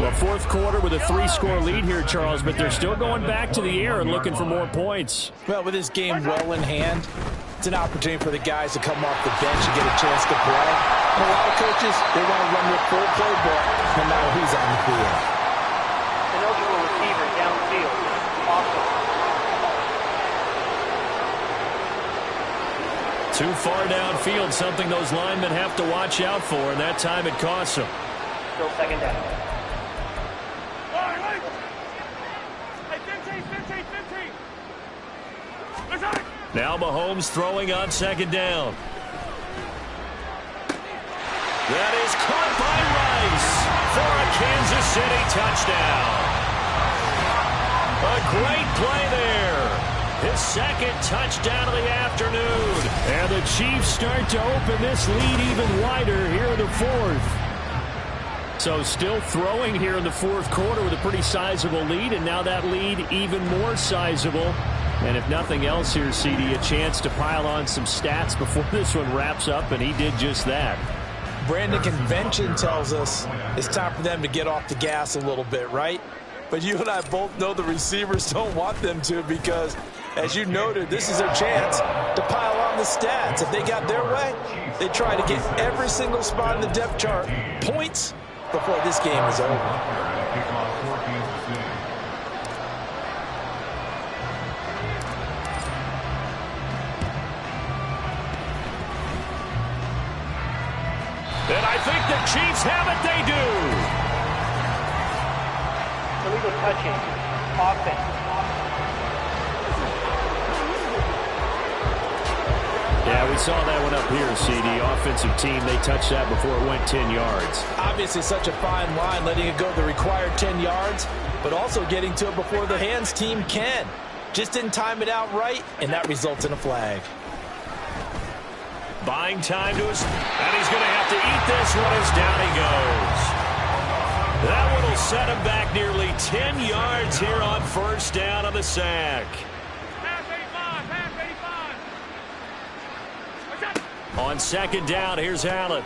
Well, fourth quarter with a 3-score lead here, Charles, but they're still going back to the air and looking for more points. Well, with this game well in hand, it's an opportunity for the guys to come off the bench and get a chance to play. And a lot of coaches, they want to run their full playbook no matter who's on the field. An eligible receiver downfield. Awesome. Too far downfield, something those linemen have to watch out for, and that time it costs them. Still second down. Now Mahomes throwing on second down. That is caught by Rice for a Kansas City touchdown. A great play there. His second touchdown of the afternoon. And the Chiefs start to open this lead even wider here in the fourth. So still throwing here in the fourth quarter with a pretty sizable lead, and now that lead even more sizable. And if nothing else here, CD, a chance to pile on some stats before this one wraps up, and he did just that. Brandon, convention tells us it's time for them to get off the gas a little bit, right? But you and I both know the receivers don't want them to because, as you noted, this is their chance to pile on the stats. If they got their way, they try to get every single spot in the depth chart points before this game is over. And I think the Chiefs have it. They do. Illegal touching. Offense. Yeah, we saw that one up here, CD. Offensive team, they touched that before it went 10 yards. Obviously such a fine line, letting it go the required 10 yards, but also getting to it before the hands team can. Just didn't time it out right, and that results in a flag. Buying time to us, and he's going to have to eat this one as down he goes. That one will set him back nearly 10 yards here on first down on the sack. On second down, here's Allen.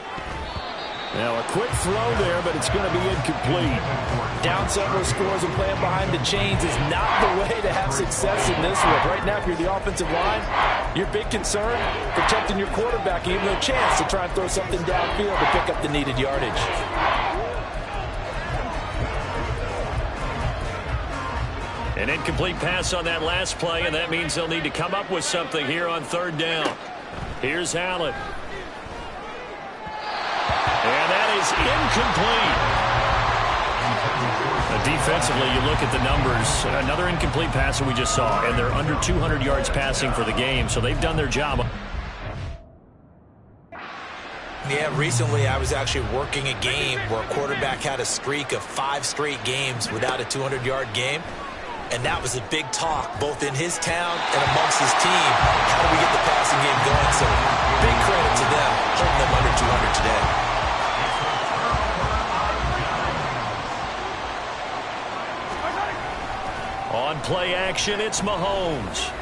Now a quick throw there, but it's going to be incomplete. Down several scores and playing behind the chains is not the way to have success in this one. Right now, if you're the offensive line, your big concern, protecting your quarterback, even a chance to try and throw something downfield to pick up the needed yardage. An incomplete pass on that last play, and that means they'll need to come up with something here on third down. Here's Allen. And that is incomplete. Defensively, you look at the numbers. Another incomplete pass that we just saw, and they're under 200 yards passing for the game, so they've done their job. Yeah, recently I was actually working a game where a quarterback had a streak of 5 straight games without a 200-yard game. And that was a big talk, both in his town and amongst his team. How do we get the passing game going? So big credit to them, holding them under 200 today. On play action, it's Mahomes.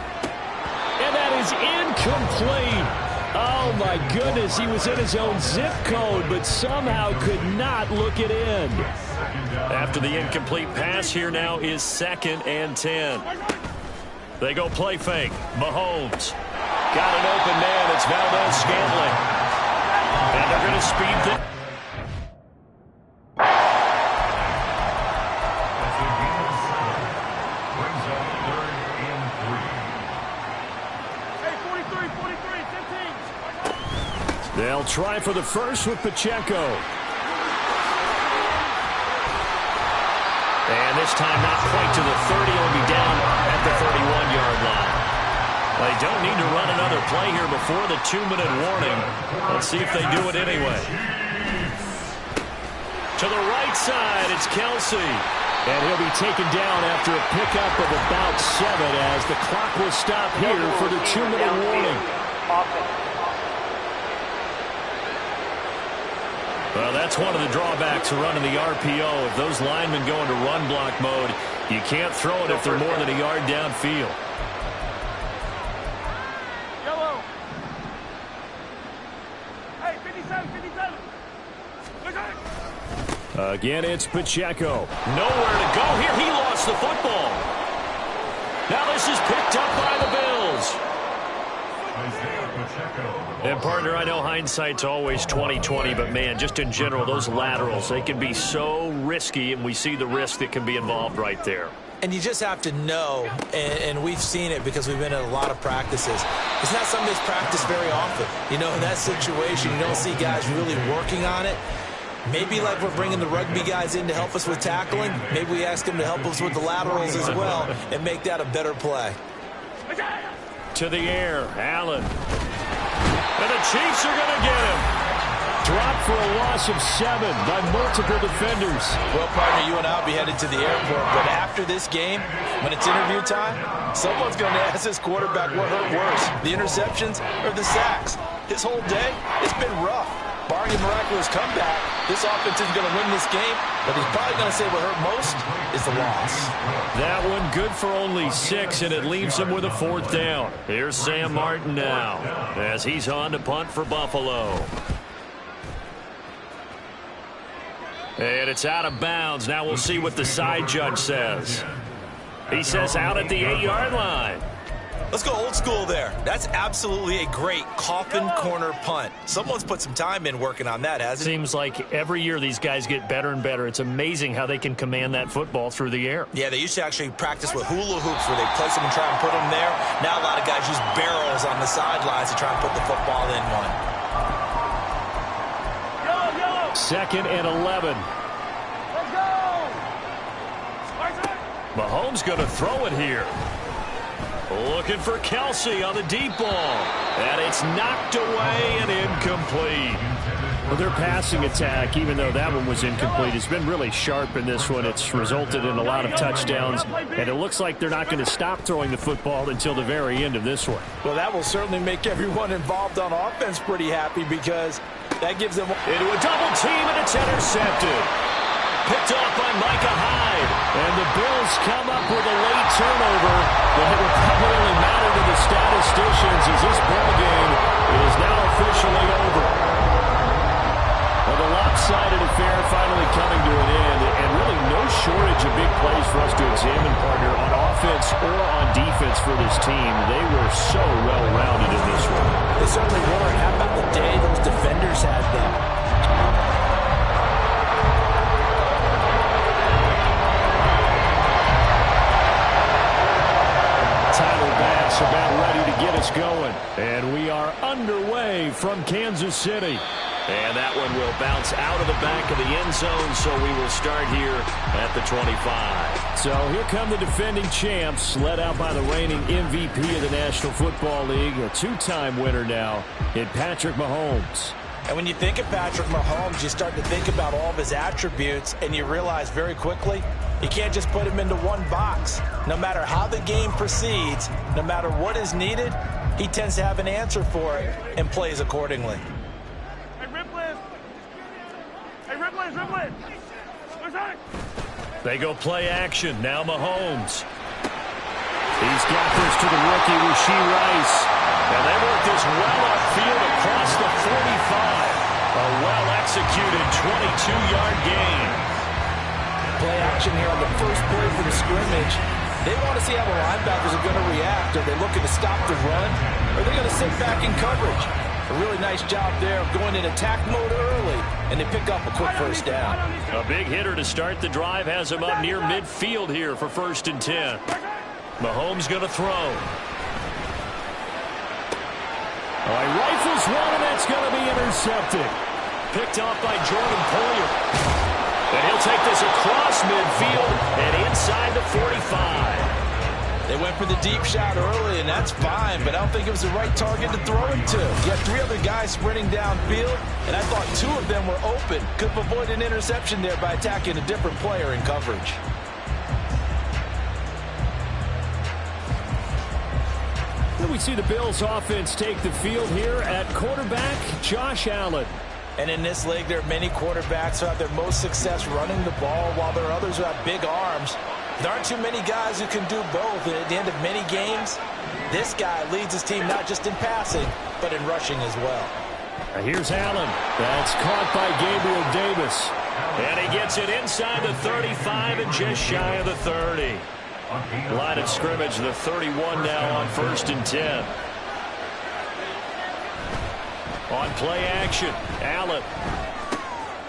And that is incomplete. Oh, my goodness, he was in his own zip code, but somehow could not look it in. After the incomplete pass, here now is 2nd and 10. They go play fake. Mahomes. Got an open man. It's Valdes-Scantling. And they're going to speed things. They'll try for the first with Pacheco. And this time not quite to the 30. It'll be down at the 31-yard line. They don't need to run another play here before the 2-minute warning. Let's see if they do it anyway. To the right side, it's Kelsey. And he'll be taken down after a pickup of about 7 as the clock will stop here for the 2-minute warning. Well, that's one of the drawbacks of running the RPO. If those linemen go into run block mode, you can't throw it if they're more than a yard downfield. Yellow. Hey, 57, 57. Again, it's Pacheco. Nowhere to go here. He lost the football. Now this is picked up by the Bills. And, partner, I know hindsight's always 20/20, but, man, just in general, those laterals, they can be so risky, and we see the risk that can be involved right there. And you just have to know, and we've seen it because we've been at a lot of practices. It's not something that's practiced very often. You know, in that situation, you don't see guys really working on it. Maybe like we're bringing the rugby guys in to help us with tackling, maybe we ask them to help us with the laterals as well and make that a better play. To the air, Allen. And the Chiefs are going to get him. Dropped for a loss of 7 by multiple defenders. Well, partner, you and I will be headed to the airport, but after this game, when it's interview time, someone's going to ask this quarterback what hurt worse, the interceptions or the sacks. His whole day, it's been rough. Barring a miraculous comeback, this offense is going to win this game, but he's probably going to say what hurt most is the loss. That one good for only 6, and it leaves him with a 4th down. Here's Sam Martin now as he's on to punt for Buffalo. And it's out of bounds. Now we'll see what the side judge says. He says out at the 8-yard line. Let's go old school there. That's absolutely a great coffin corner punt. Someone's put some time in working on that, hasn't it? Seems like every year these guys get better and better. It's amazing how they can command that football through the air. Yeah, they used to actually practice with hula hoops where they place them and try and put them there. Now a lot of guys use barrels on the sidelines to try and put the football in one. 2nd and 11. Let's go! Mahomes going to throw it here. Looking for Kelsey on the deep ball. And it's knocked away and incomplete. Well, their passing attack, even though that one was incomplete, has been really sharp in this one. It's resulted in a lot of touchdowns, and it looks like they're not going to stop throwing the football until the very end of this one. Well, that will certainly make everyone involved on offense pretty happy because that gives them into a double team, and it's intercepted. Picked off by Micah Hyde. And the Bills come up with a late turnover, but it will probably only matter to the statisticians as this ball game is now officially over. Well, the lopsided affair finally coming to an end, and really no shortage of big plays for us to examine, partner, on offense or on defense for this team. They were so well-rounded in this one. They certainly were. How about the day those defenders had them? About ready to get us going. And we are underway from Kansas City. And that one will bounce out of the back of the end zone, so we will start here at the 25. So here come the defending champs, led out by the reigning MVP of the National Football League, a 2-time winner now in Patrick Mahomes. And when you think of Patrick Mahomes, you start to think about all of his attributes, and you realize very quickly you can't just put him into one box. No matter how the game proceeds, no matter what is needed, he tends to have an answer for it and plays accordingly. Hey, Ripley! Hey, Ripley! They go play action. Now Mahomes. He's got this to the rookie, Rashee Rice. And they work this well upfield across the 45. A well-executed 22-yard gain. Play action here on the first play for the scrimmage. They want to see how the linebackers are going to react. Are they looking to stop the run? Or are they going to sit back in coverage? A really nice job there of going in attack mode early, and they pick up a quick first down. A big hitter to start the drive has him up near midfield here for 1st and 10. Mahomes going to throw. He rifles one, and that's going to be intercepted. Picked off by Jordan Poyer. And he'll take this across midfield and inside the 45. They went for the deep shot early, and that's fine, but I don't think it was the right target to throw it to. You got 3 other guys sprinting downfield, and I thought 2 of them were open. Could have avoided an interception there by attacking a different player in coverage. Then we see the Bills offense take the field here at quarterback, Josh Allen. And in this league, there are many quarterbacks who have their most success running the ball, while there are others who have big arms. There aren't too many guys who can do both. And at the end of many games, this guy leads his team not just in passing, but in rushing as well. Here's Allen. That's caught by Gabriel Davis. And he gets it inside the 35 and just shy of the 30. Line of scrimmage, the 31 now on 1st and 10. On play action, Allen.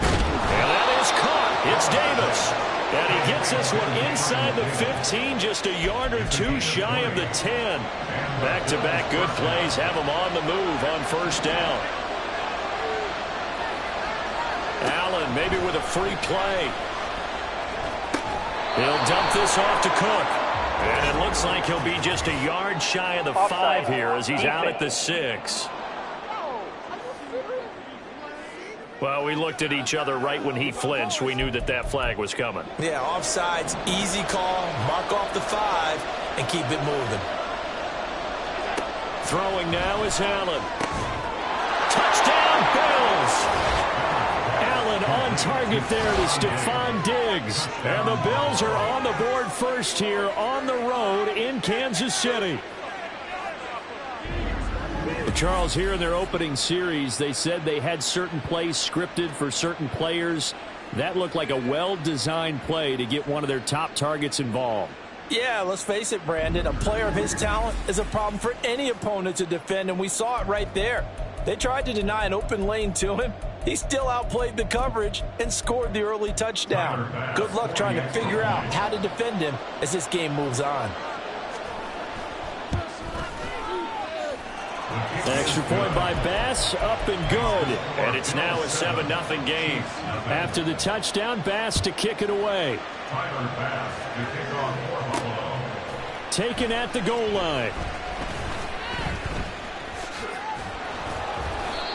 And that is caught. It's Davis. And he gets this one inside the 15, just a yard or two shy of the 10. Back-to-back good plays have him on the move on 1st down. Allen maybe with a free play. He'll dump this off to Cook. And it looks like he'll be just a yard shy of the 5 here as he's out at the 6. Well, we looked at each other right when he flinched. We knew that that flag was coming. Yeah, offsides, easy call, mark off the 5, and keep it moving. Throwing now is Allen. Touchdown, Bills! Allen on target there to Stephon Diggs. And the Bills are on the board first here on the road in Kansas City. Charles, here in their opening series, they said they had certain plays scripted for certain players. That looked like a well-designed play to get one of their top targets involved. Yeah, let's face it, Brandon. A player of his talent is a problem for any opponent to defend, and we saw it right there. They tried to deny an open lane to him. He still outplayed the coverage and scored the early touchdown. Good luck trying to figure out how to defend him as this game moves on. Extra point by Bass, up and good. And it's now a 7-0 game. After the touchdown, Bass to kick it away. Taken at the goal line.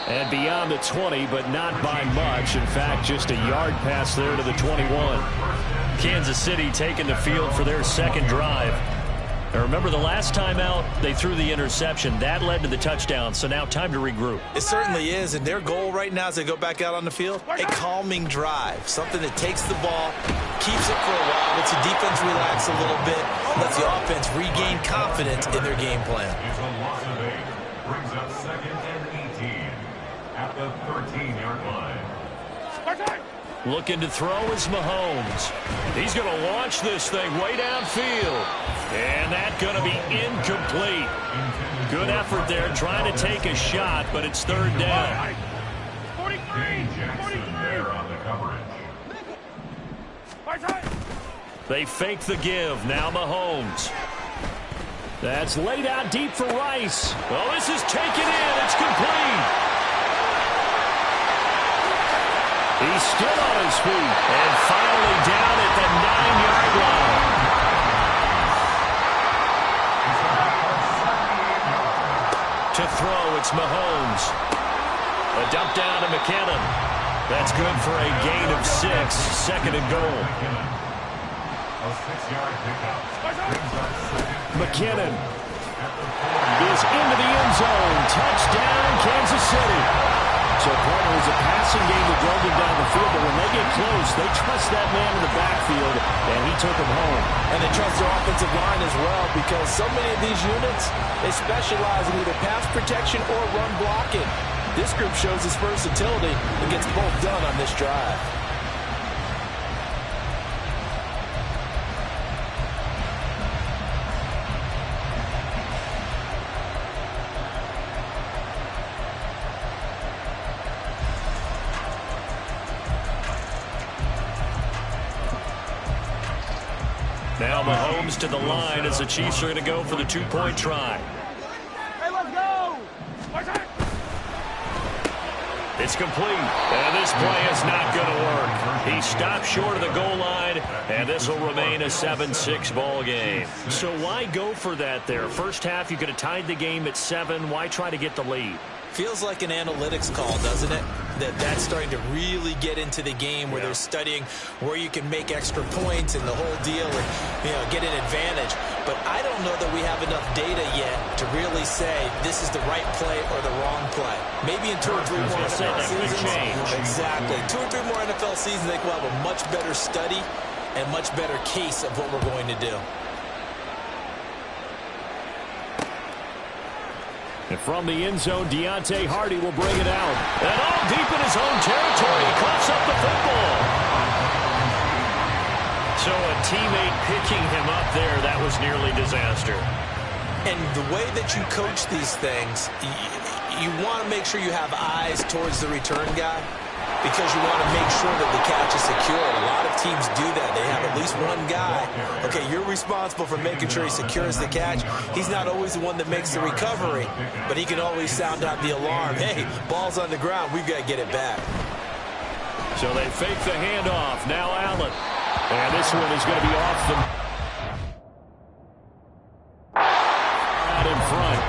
And beyond the 20, but not by much. In fact, just a yard pass there to the 21. Kansas City taking the field for their second drive. Now remember, the last time out, they threw the interception. That led to the touchdown, so now time to regroup. It certainly is, and their goal right now as they go back out on the field, a calming drive, something that takes the ball, keeps it for a while, lets the defense relax a little bit, lets the offense regain confidence in their game plan. It's a loss of 8, brings up 2nd and 18 at the 13-yard line. Looking to throw is Mahomes. He's going to launch this thing way downfield. And that's going to be incomplete. Good effort there trying to take a shot, but it's 3rd down. 43! Jackson there on the coverage. They fake the give. Now Mahomes. That's laid out deep for Rice. Well, this is taken in. It's complete. He's still on his feet and finally down at the 9-yard line. To throw, it's Mahomes. A dump down to McKinnon. That's good for a gain of 6. 2nd and goal. A 6-yard pickup. McKinnon is into the end zone. Touchdown, Kansas City. So, partner, it was a passing game that drove them down the field, but when they get close, they trust that man in the backfield, and he took them home. And they trust their offensive line as well, because so many of these units, they specialize in either pass protection or run blocking. This group shows its versatility and gets both done on this drive. Now Mahomes to the line as the Chiefs are going to go for the 2-point try. Hey, let's go! It's complete, and this play is not going to work. He stopped short of the goal line, and this will remain a 7-6 ball game. So why go for that there? First half, you could have tied the game at 7. Why try to get the lead? Feels like an analytics call, doesn't it? That's starting to really get into the game where they're studying where you can make extra points and the whole deal and, get an advantage. But I don't know that we have enough data yet to really say this is the right play or the wrong play. Maybe in 2 or 3 more NFL seasons. Exactly. 2 or 3 more NFL seasons, I think we'll have a much better study and much better case of what we're going to do. And from the end zone, Deontay Hardy will bring it out. And all deep in his own territory, he coughs up the football. So a teammate picking him up there, that was nearly disaster. And the way that you coach these things, you want to make sure you have eyes towards the return guy because you want to make sure that the catch is secure. A lot of teams do that. They have at least one guy. Okay, you're responsible for making sure he secures the catch. He's not always the one that makes the recovery, but he can always sound out the alarm. Hey, ball's on the ground. We've got to get it back. So they fake the handoff. Now Allen. And this one is going to be off the... out in front.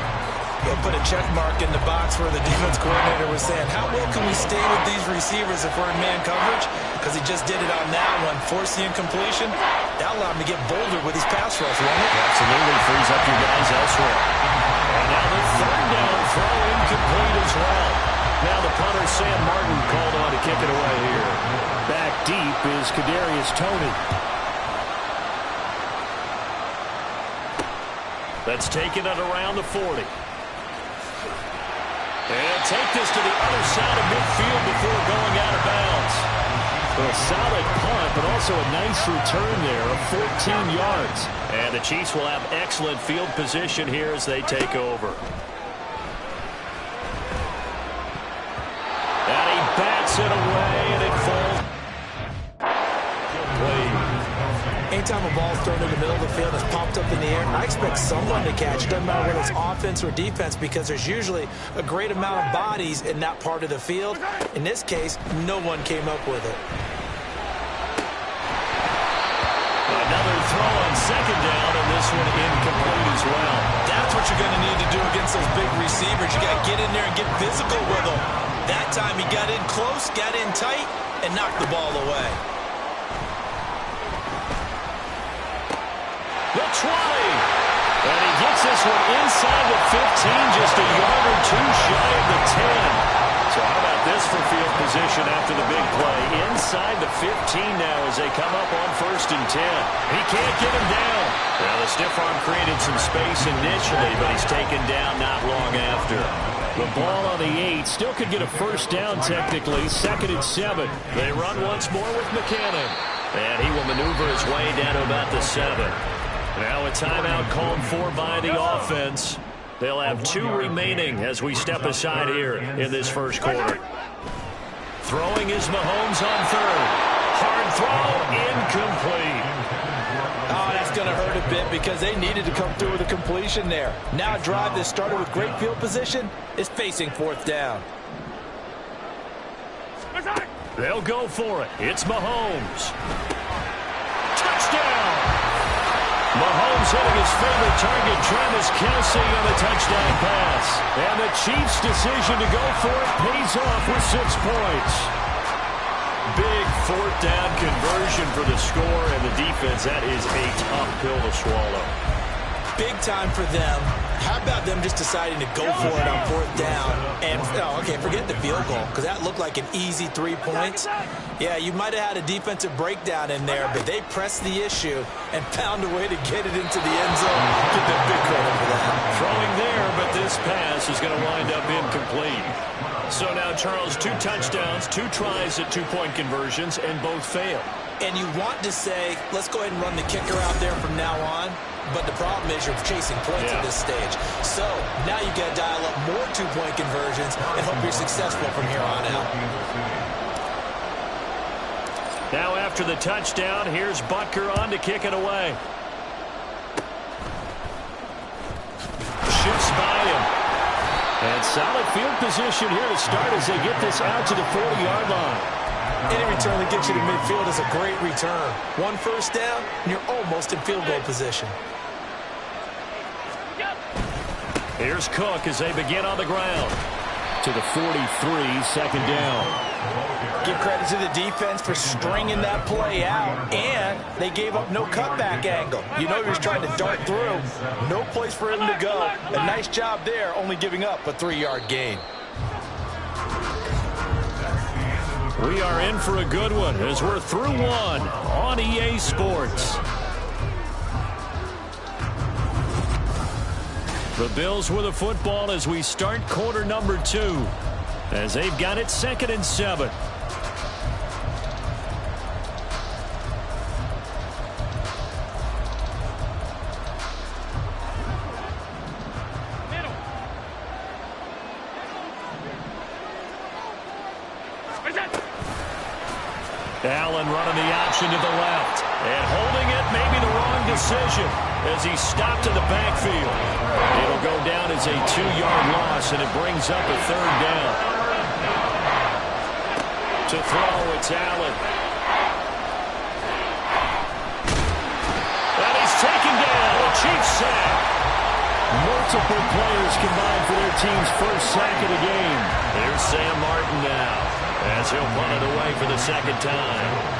They'll put a check mark in the box where the defense coordinator was saying, how well can we stay with these receivers if we're in man coverage? Because he just did it on that one, forced the incompletion. That allowed him to get bolder with his pass rush, won't it? Absolutely frees up your guys elsewhere. And now the third down throw incomplete as well. Now the punter, Sam Martin, called on to kick it away here. Back deep is Kadarius Toney. Let's take it at around the 40. And take this to the other side of midfield before going out of bounds. A solid punt, but also a nice return there of 14 yards. And the Chiefs will have excellent field position here as they take over. And he bats it away, and it falls. Anytime a ball's thrown in the middle of the field, it's popped up in the air, I expect someone to catch. It doesn't matter whether it's offense or defense because there's usually a great amount of bodies in that part of the field. In this case, no one came up with it. Another throw on second down, and this one incomplete as well. That's what you're going to need to do against those big receivers. You got to get in there and get physical with them. That time he got in close, got in tight, and knocked the ball away. The 20. And he gets this one inside the 15, just a yard or two shy of the 10. So how about this for field position after the big play? Inside the 15 now as they come up on 1st and 10. He can't get him down. Well, the stiff arm created some space initially, but he's taken down not long after. The ball on the 8 still could get a first down technically. 2nd and 7. They run once more with McKinnon. And he will maneuver his way down to about the 7. Now a timeout called for by the offense. They'll have 2 remaining as we step aside here in this first quarter. Throwing is Mahomes on 3rd. Hard throw, incomplete. Oh, that's going to hurt a bit because they needed to come through with a completion there. Now a drive that started with great field position is facing 4th down. They'll go for it. It's Mahomes. Touchdown! Mahomes hitting his favorite target, Travis Kelce, on a touchdown pass. And the Chiefs' decision to go for it pays off with 6 points. Big 4th down conversion for the score, and the defense, that is a tough pill to swallow. Big time for them. How about them just deciding to go for it on 4th down? And, okay, forget the field goal, because that looked like an easy 3 points. Yeah, you might have had a defensive breakdown in there, but they pressed the issue and found a way to get it into the end zone. Give them big credit for that. Throwing there, but this pass is going to wind up incomplete. So now, Charles, 2 touchdowns, 2 tries at 2-point conversions, and both fail. And you want to say, let's go ahead and run the kicker out there from now on. But the problem is you're chasing points at this stage. So now you got to dial up more 2-point conversions and hope you're successful from here on out. Now after the touchdown, here's Butker on to kick it away. Shoots by him. And solid field position here to start as they get this out to the 40-yard line. Any return that gets you to midfield is a great return. 1 first down, and you're almost in field goal position. Here's Cook as they begin on the ground. To the 43, 2nd down. Give credit to the defense for stringing that play out, and they gave up no cutback angle. You know he was trying to dart through. No place for him to go. A nice job there, only giving up a 3-yard gain. We are in for a good one as we're through 1 on EA Sports. The Bills with the football as we start quarter number 2. As they've got it 2nd and 7. Allen running the option to the left. And holding it, maybe the wrong decision as he stopped in the backfield. It'll go down as a 2-yard loss, and it brings up a 3rd down. To throw, it's Allen. And he's taken down. A Chiefs sack. Multiple players combined for their team's first sack of the game. Here's Sam Martin now as he'll punt it away for the 2nd time.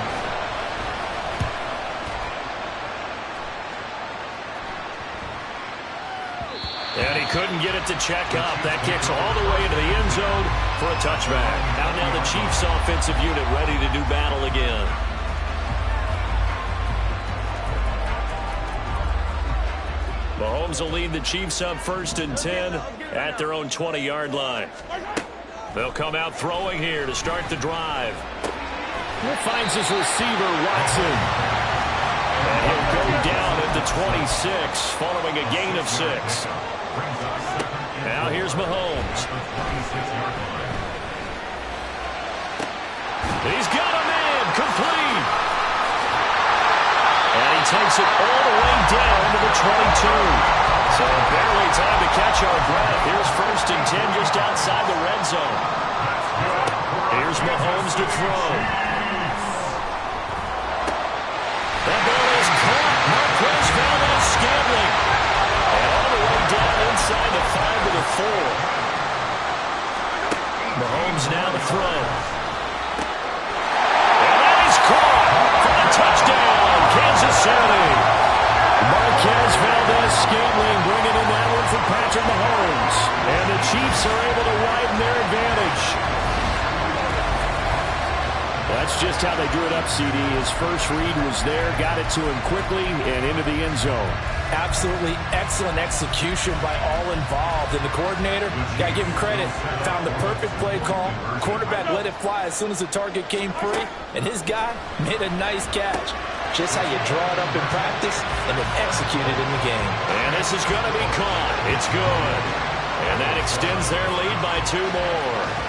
And he couldn't get it to check up. That kicks all the way into the end zone for a touchback. Out now the Chiefs offensive unit ready to do battle again. Mahomes will lead the Chiefs up 1st and 10 at their own 20-yard line. They'll come out throwing here to start the drive. He finds his receiver, Watson. And he'll go down at the 26 following a gain of 6. Now here's Mahomes. He's got a man, complete. And he takes it all the way down to the 22. So barely time to catch our breath. Here's 1st and 10 just outside the red zone. Here's Mahomes to throw. That ball is caught. Marquez Valdes-Scantling. And all the way down inside the 5 to the 4. Mahomes now to throw. And that is caught for a touchdown, Kansas City. Marquez Valdes-Scantling bringing in that one for Patrick Mahomes. And the Chiefs are able to widen their advantage. That's just how they drew it up, CD. His first read was there, got it to him quickly, and into the end zone. Absolutely excellent execution by all involved. And the coordinator, got to give him credit, found the perfect play call. Quarterback let it fly as soon as the target came free, and his guy made a nice catch. Just how you draw it up in practice and then execute it in the game. And this is going to be caught. It's good. And that extends their lead by 2 more.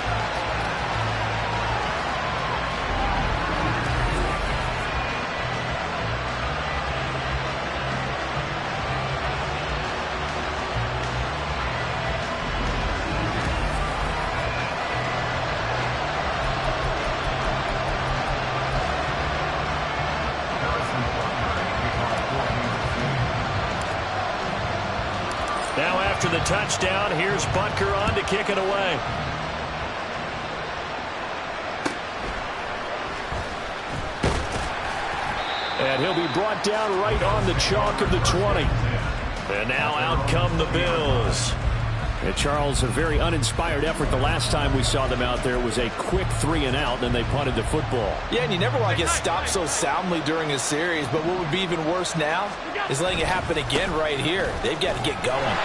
Now after the touchdown, here's Butker on to kick it away. And he'll be brought down right on the chalk of the 20. And now out come the Bills. And Charles, a very uninspired effort. The last time we saw them out there was a quick 3 and out, and then they punted the football. Yeah, and you never want to get stopped so soundly during a series, but what would be even worse now is letting it happen again right here. They've got to get going.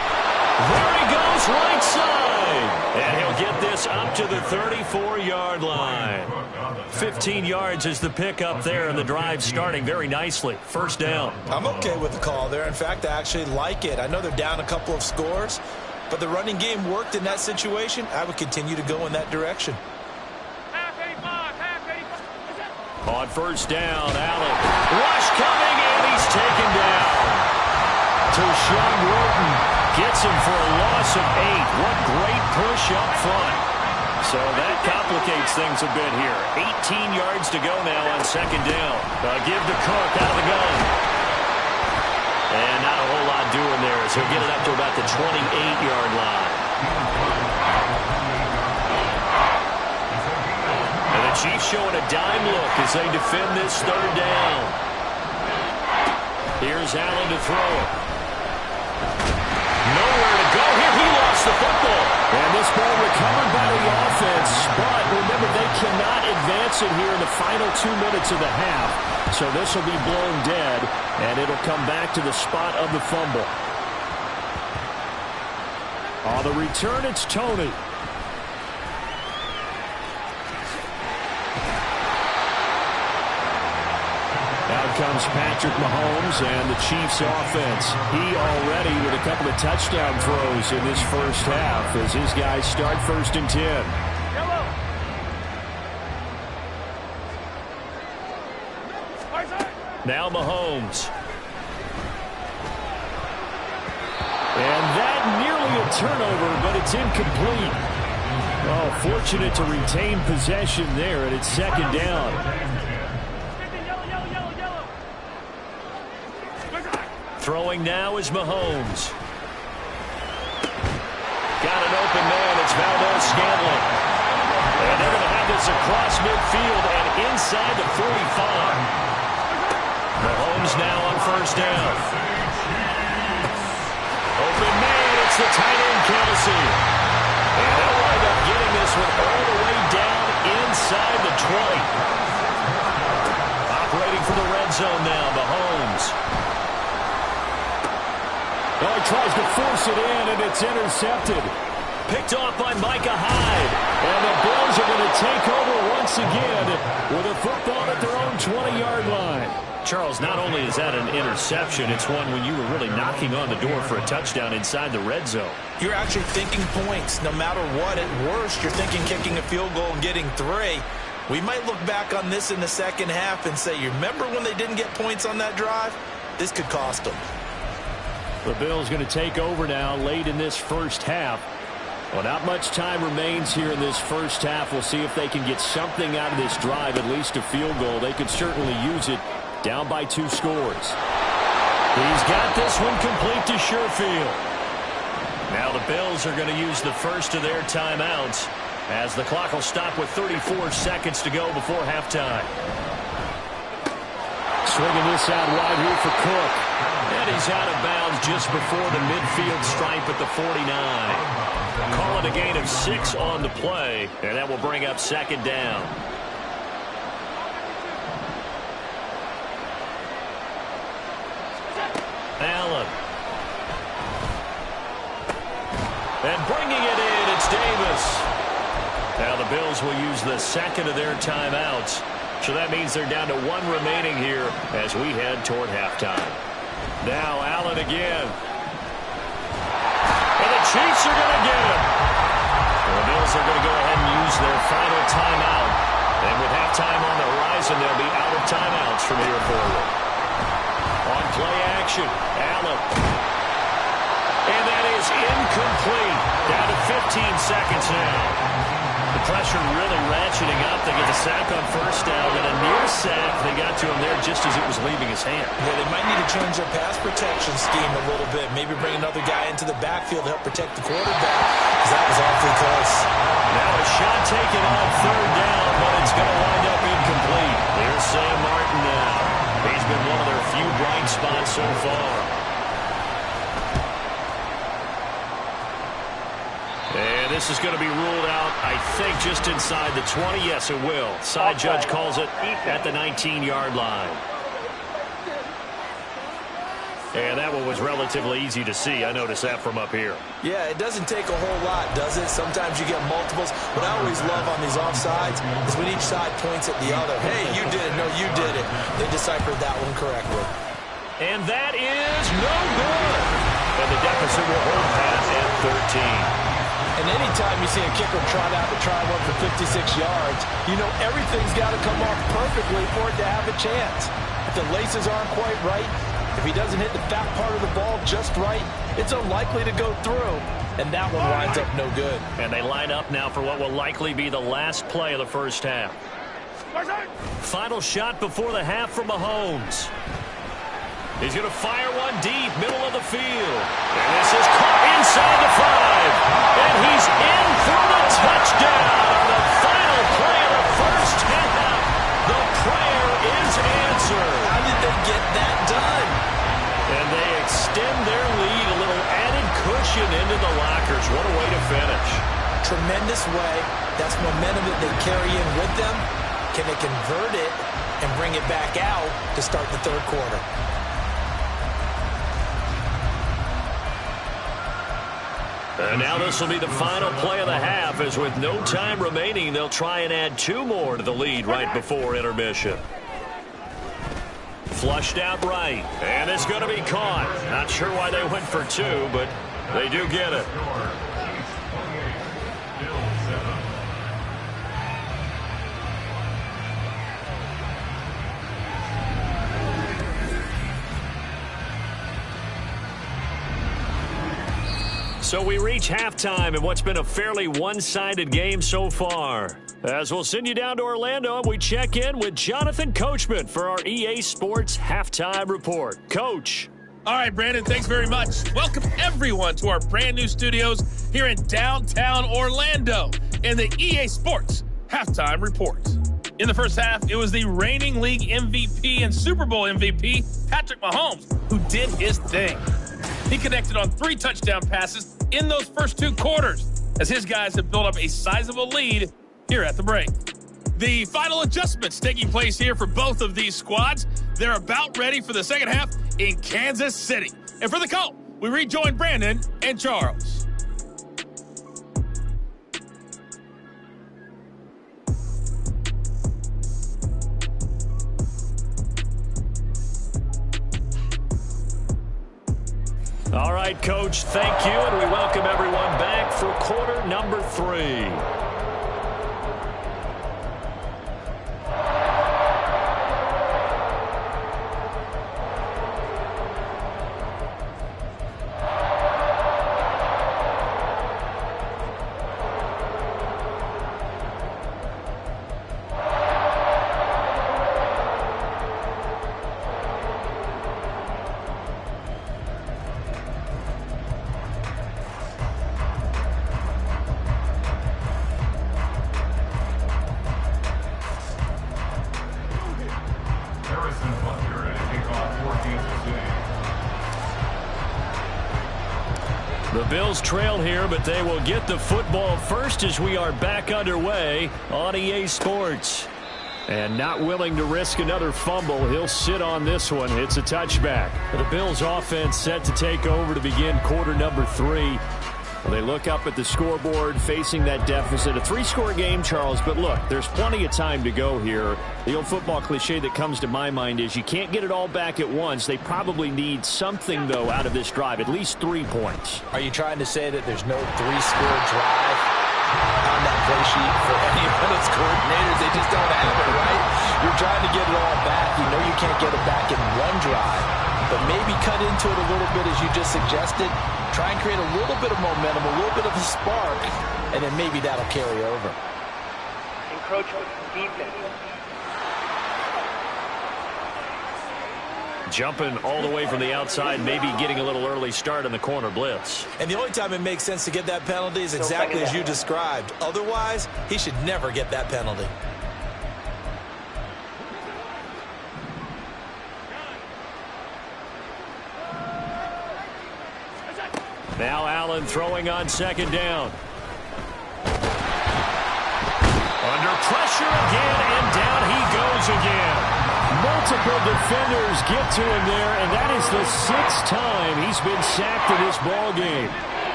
There he goes, right side. And he'll get this up to the 34-yard line. 15 yards is the pickup there, and the drive starting very nicely. 1st down. I'm okay with the call there. In fact, I actually like it. I know they're down a couple of scores, but the running game worked in that situation. I would continue to go in that direction. On 1st down, Allen. Rush coming, and he's taken down. Tershawn Wharton gets him for a loss of 8. What great push up front. So that complicates things a bit here. 18 yards to go now on 2nd down. Give to Cook out of the gun. And not a whole lot doing there as he'll get it up to about the 28-yard line. And the Chiefs showing a dime look as they defend this 3rd down. Here's Allen to throw it. Nowhere to go here. He lost the football. And this ball recovered by the offense. But remember, they cannot advance it here in the final 2 minutes of the half. So this will be blown dead, and it'll come back to the spot of the fumble. On the return, it's Tony. Out comes Patrick Mahomes and the Chiefs offense. He already with a couple of touchdown throws in this first half as his guys start 1st and 10. Now Mahomes. And that nearly a turnover, but it's incomplete. Oh, fortunate to retain possession there, and it's second down. Throwing now is Mahomes. Got an open man. It's Valdez-Scantling. And they're going to have this across midfield and inside the 45. Mahomes now on first down. Open man. It's the tight end, Kelce. And they'll wind up getting this one all the way down inside the 20. Operating for the red zone now, Mahomes. Oh, he tries to force it in, and it's intercepted. Picked off by Micah Hyde. And the Bills are going to take over once again with a football at their own 20-yard line. Charles, not only is that an interception, it's one when you were really knocking on the door for a touchdown inside the red zone. You're actually thinking points. No matter what, at worst, you're thinking kicking a field goal and getting 3. We might look back on this in the second half and say, you remember when they didn't get points on that drive? This could cost them. The Bills going to take over now late in this first half. Well, not much time remains here in this first half. We'll see if they can get something out of this drive, at least a field goal. They could certainly use it down by 2 scores. He's got this one complete to Sherfield. Now the Bills are going to use the first of their timeouts as the clock will stop with 34 seconds to go before halftime. Swinging this out wide here for Cook. And he's out of bounds just before the midfield stripe at the 49. Call it a gain of 6 on the play, and that will bring up second down. Allen. And bringing it in, it's Davis. Now the Bills will use the second of their timeouts. So that means they're down to 1 remaining here as we head toward halftime. Now Allen again. And the Chiefs are going to get him. The Bills are going to go ahead and use their final timeout. And with halftime on the horizon, they'll be out of timeouts from here forward. On play action, Allen. And that is incomplete. Down to 15 seconds now. The pressure really ratcheting up. They get the sack on first down, and a near sack. They got to him there just as it was leaving his hand. Yeah, they might need to change their pass protection scheme a little bit. Maybe bring another guy into the backfield to help protect the quarterback, because that was awfully close. Now a shot taken on third down, but it's going to wind up incomplete. Here's Sam Martin now. He's been one of their few bright spots so far. And this is going to be ruled out, I think, just inside the 20. Yes, it will. Side judge calls it at the 19-yard line. And that one was relatively easy to see. I noticed that from up here. Yeah, it doesn't take a whole lot, does it? Sometimes you get multiples. What I always love on these offsides is when each side points at the other. Hey, you did it. No, you did it. They deciphered that one correctly. And that is no good. And the deficit will hold pat at 13. And anytime you see a kicker trot out to try one for 56 yards, you know everything's got to come off perfectly for it to have a chance. If the laces aren't quite right, if he doesn't hit the back part of the ball just right, it's unlikely to go through. And that one winds up no good. And they line up now for what will likely be the last play of the first half. Final shot before the half from Mahomes. He's going to fire one deep, middle of the field. And this is caught inside the 5. And he's in for the touchdown on the final play of the first half. The prayer is answered. How did they get that done? And they extend their lead, a little added cushion into the lockers. What a way to finish. Tremendous way. That's momentum that they carry in with them. Can they convert it and bring it back out to start the third quarter? And now this will be the final play of the half, as with no time remaining, they'll try and add 2 more to the lead right before intermission. Flushed out right, and it's going to be caught. Not sure why they went for 2, but they do get it. So we reach halftime in what's been a fairly one-sided game so far. As we'll send you down to Orlando, we check in with Jonathan Coachman for our EA Sports Halftime Report. Coach. All right, Brandon, thanks very much. Welcome, everyone, to our brand-new studios here in downtown Orlando in the EA Sports Halftime Report. In the first half, it was the reigning league MVP and Super Bowl MVP, Patrick Mahomes, who did his thing. He connected on 3 touchdown passes in those first 2 quarters, as his guys have built up a sizable lead here at the break. The final adjustments taking place here for both of these squads. They're about ready for the second half in Kansas City. And for the call, we rejoin Brandon and Charles. All right, Coach, thank you, and we welcome everyone back for quarter number 3. The Bills trail here, but they will get the football first as we are back underway on EA Sports. And not willing to risk another fumble, he'll sit on this one. It's a touchback. The Bills offense set to take over to begin quarter number 3. They look up at the scoreboard facing that deficit. A 3-score game, Charles, but look, there's plenty of time to go here. The old football cliche that comes to my mind is you can't get it all back at once. They probably need something, though, out of this drive, at least 3 points. Are you trying to say that there's no 3-score drive on that play sheet for any of those coordinators? They just don't have it, right? You're trying to get it all back. You know you can't get it back in one drive, but maybe cut into it a little bit as you just suggested. Try and create a little bit of momentum, a little bit of a spark, and then maybe that'll carry over. Encroachment defense. Jumping all the way from the outside, maybe getting a little early start in the corner blitz. And the only time it makes sense to get that penalty is exactly as you described. Otherwise, he should never get that penalty. Now Allen throwing on second down. Under pressure again, and down he goes again. Multiple defenders get to him there, and that is the 6th time he's been sacked in this ball game.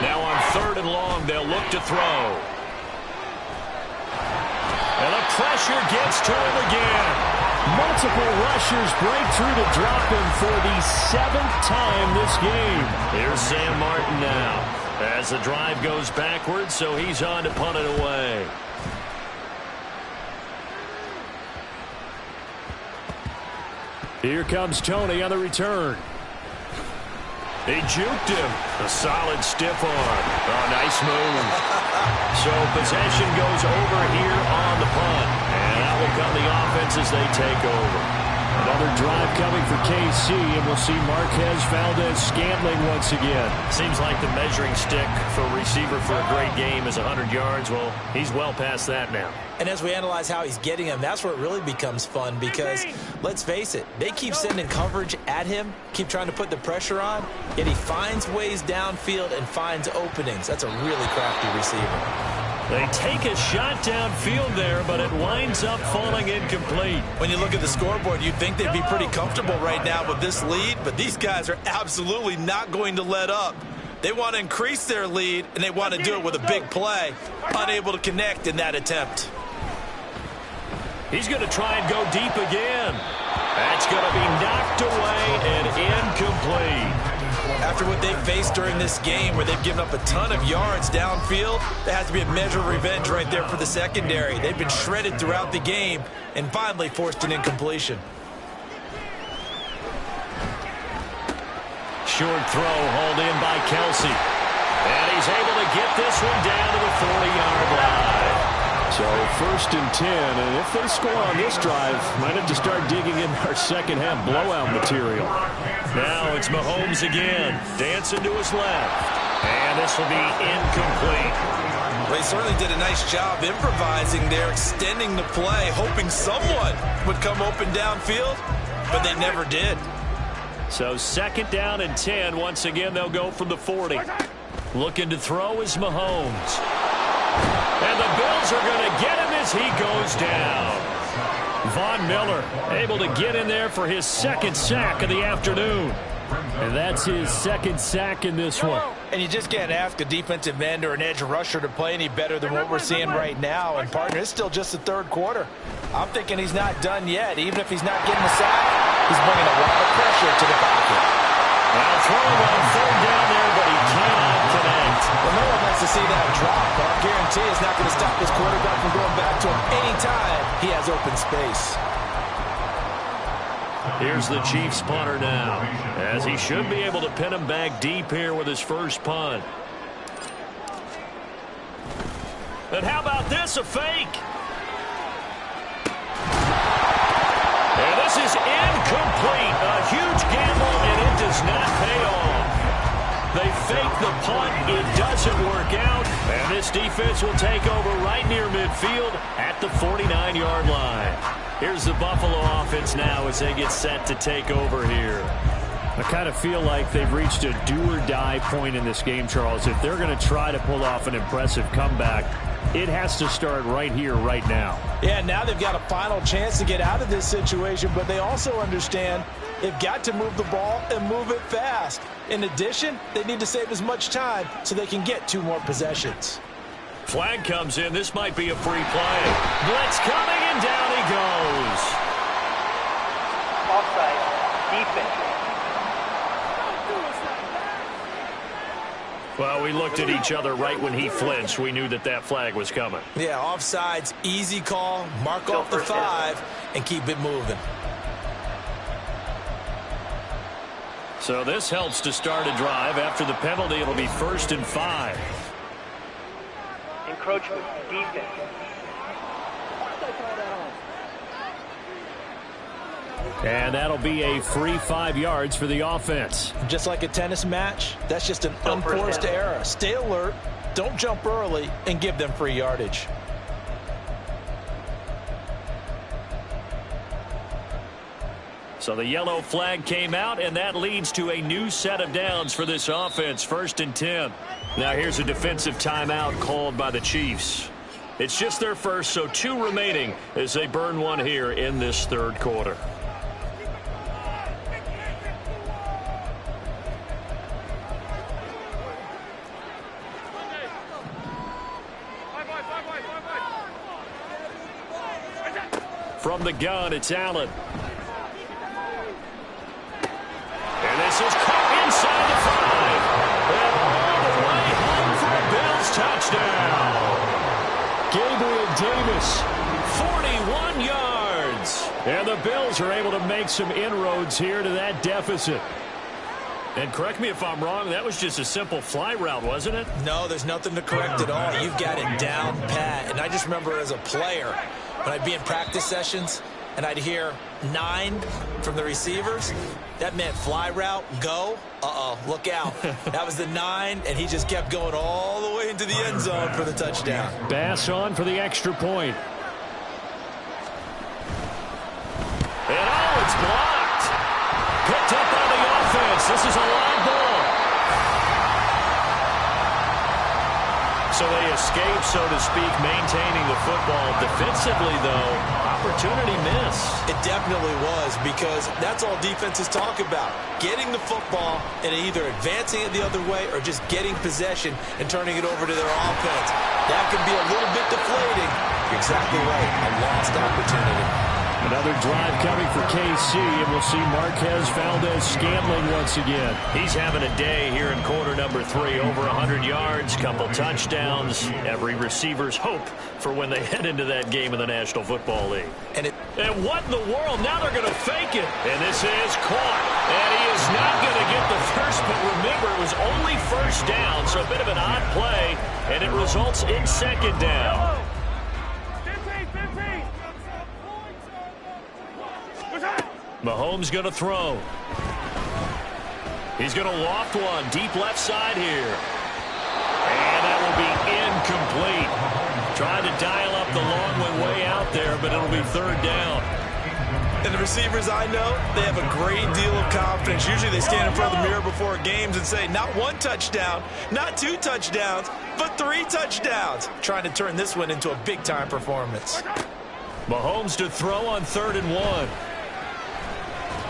Now on 3rd and long, they'll look to throw. And the pressure gets to him again. Multiple rushers break through to drop him for the 7th time this game. Here's Sam Martin now as the drive goes backwards, so he's on to punt it away. Here comes Tony on the return. He juked him. A solid stiff arm. Oh, nice move. So possession goes over here on the punt. And that will come the offense as they take over. Another drive coming for KC, and we'll see Marquez Valdez-Scantling once again. Seems like the measuring stick for a receiver for a great game is 100 yards. Well, he's well past that now. And as we analyze how he's getting them, that's where it really becomes fun because, let's face it, they keep sending coverage at him, keep trying to put the pressure on, yet he finds ways downfield and finds openings. That's a really crafty receiver. They take a shot downfield there, but it winds up falling incomplete. When you look at the scoreboard, you'd think they'd be pretty comfortable right now with this lead, but these guys are absolutely not going to let up. They want to increase their lead, and they want to do it with a big play. Unable to connect in that attempt. He's going to try and go deep again. That's going to be knocked away and incomplete. After what they've faced during this game where they've given up a ton of yards downfield, there has to be a measure of revenge right there for the secondary. They've been shredded throughout the game and finally forced an incompletion. short throw hauled in by Kelsey. And he's able to get this one down to the 40-yard line. So 1st and 10, and if they score on this drive, might have to start digging in our second-half blowout material. Now it's Mahomes again, dancing to his left. And this will be incomplete. Well, he certainly did a nice job improvising there, extending the play, hoping someone would come open downfield, but they never did. So 2nd down and 10. Once again, they'll go from the 40. Looking to throw is Mahomes. And the Bills are going to get him as he goes down. Von Miller able to get in there for his 2nd sack of the afternoon. And that's his 2nd sack in this one. And you just can't ask a defensive end or an edge rusher to play any better than what we're seeing right now. And, partner, it's still just the 3rd quarter. I'm thinking he's not done yet. Even if he's not getting the sack, he's bringing a lot of pressure to the pocket. Now throwing on 3rd down there, but he cannot connect. Well, no one wants to see that drop, but I guarantee it's not going to stop his quarterback from going back to him anytime he has open space. Here's the Chiefs punter now, as he should be able to pin him back deep here with his first punt. And how about this, a fake? And this is incomplete. A huge gamble, and it does not pay off. They fake the punt. It doesn't work out. And this defense will take over right near midfield at the 49-yard line. Here's the Buffalo offense now as they get set to take over here. I kind of feel like they've reached a do-or-die point in this game, Charles. If they're going to try to pull off an impressive comeback, it has to start right here, right now. Yeah, now they've got a final chance to get out of this situation, but they also understand they've got to move the ball and move it fast. In addition, they need to save as much time so they can get 2 more possessions. Flag comes in. This might be a free play. Blitz coming, and down he goes. Offside. Defense. Well, we looked at each other right when he flinched. We knew that that flag was coming. Yeah, offsides, easy call, mark off the 5, and keep it moving. So this helps to start a drive. After the penalty, it'll be 1st and 5. Encroachment. Defense. And that'll be a free 5 yards for the offense. Just like a tennis match, that's just an unforced error. Stay alert, don't jump early, and give them free yardage. So the yellow flag came out, and that leads to a new set of downs for this offense. 1st and 10. Now here's a defensive timeout called by the Chiefs. It's just their first, so 2 remaining as they burn one here in this 3rd quarter. From the gun, it's Allen. And this is caught inside the 5. And all the way home for a Bills touchdown. Gabriel Davis, 41 yards. And the Bills are able to make some inroads here to that deficit. And correct me if I'm wrong, that was just a simple fly route, wasn't it? No, there's nothing to correct at all. You've got it down pat. And I just remember as a player, when I'd be in practice sessions and I'd hear 9 from the receivers, that meant fly route, go, look out. That was the 9, and he just kept going all the way into the end zone for the touchdown. Bass on for the extra point. And it's blocked. Picked up by the offense. This is a live ball. So they escape, so to speak, maintaining the football. Defensively, though, opportunity missed. It definitely was, because that's all defenses talk about. Getting the football and either advancing it the other way or just getting possession and turning it over to their offense. That can be a little bit deflating. You're exactly right. A lost opportunity. Another drive coming for KC, and we'll see Marquez Valdez-Scantling once again. He's having a day here in quarter number 3. Over 100 yards, couple touchdowns. Every receiver's hope for when they head into that game in the National Football League. And what in the world? Now they're going to fake it. And this is caught. And he is not going to get the first, but remember, it was only first down, so a bit of an odd play, and it results in second down. Mahomes going to throw. He's going to loft one deep left side here. And that will be incomplete. Trying to dial up the long one way out there, but it'll be third down. And the receivers I know, they have a great deal of confidence. Usually they stand in front of the mirror before games and say, not 1 touchdown, not 2 touchdowns, but 3 touchdowns. Trying to turn this one into a big-time performance. Mahomes to throw on 3rd and 1.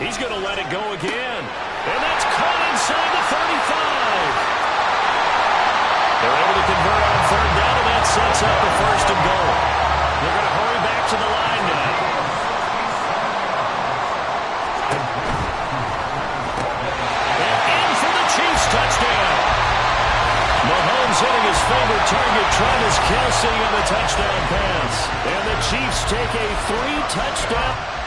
He's going to let it go again. And that's caught inside the 35. They're able to convert on 3rd down, and that sets up the 1st and goal. They're going to hurry back to the line now. And in for the Chiefs touchdown. Mahomes hitting his favorite target, Travis Kelce, on the touchdown pass. And the Chiefs take a 3-touchdown.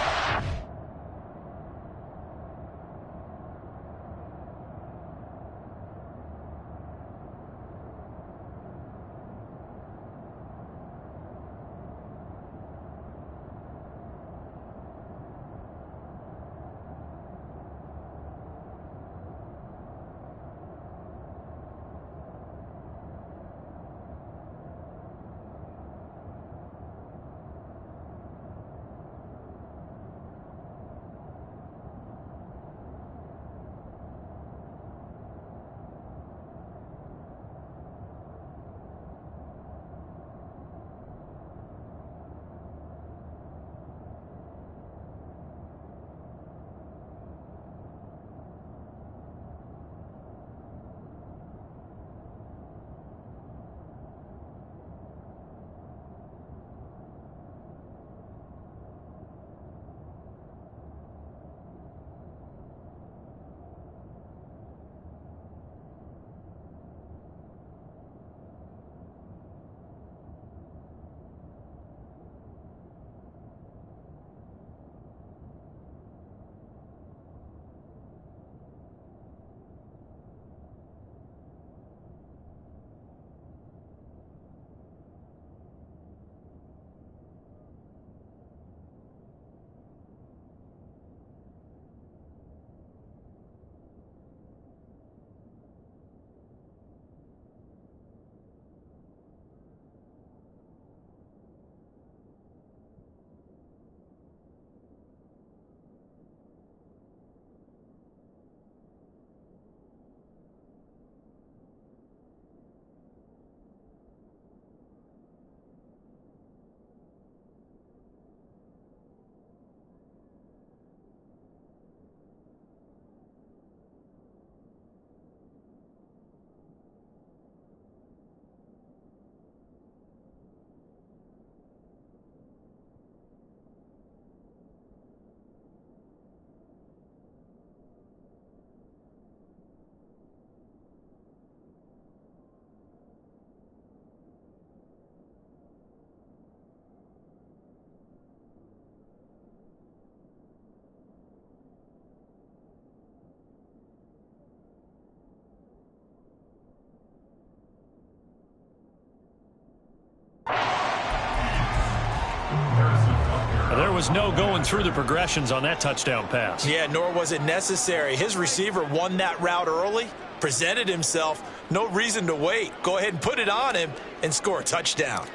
There was no going through the progressions on that touchdown pass. Yeah, nor was it necessary. His receiver won that route early, presented himself, no reason to wait. Go ahead and put it on him and score a touchdown.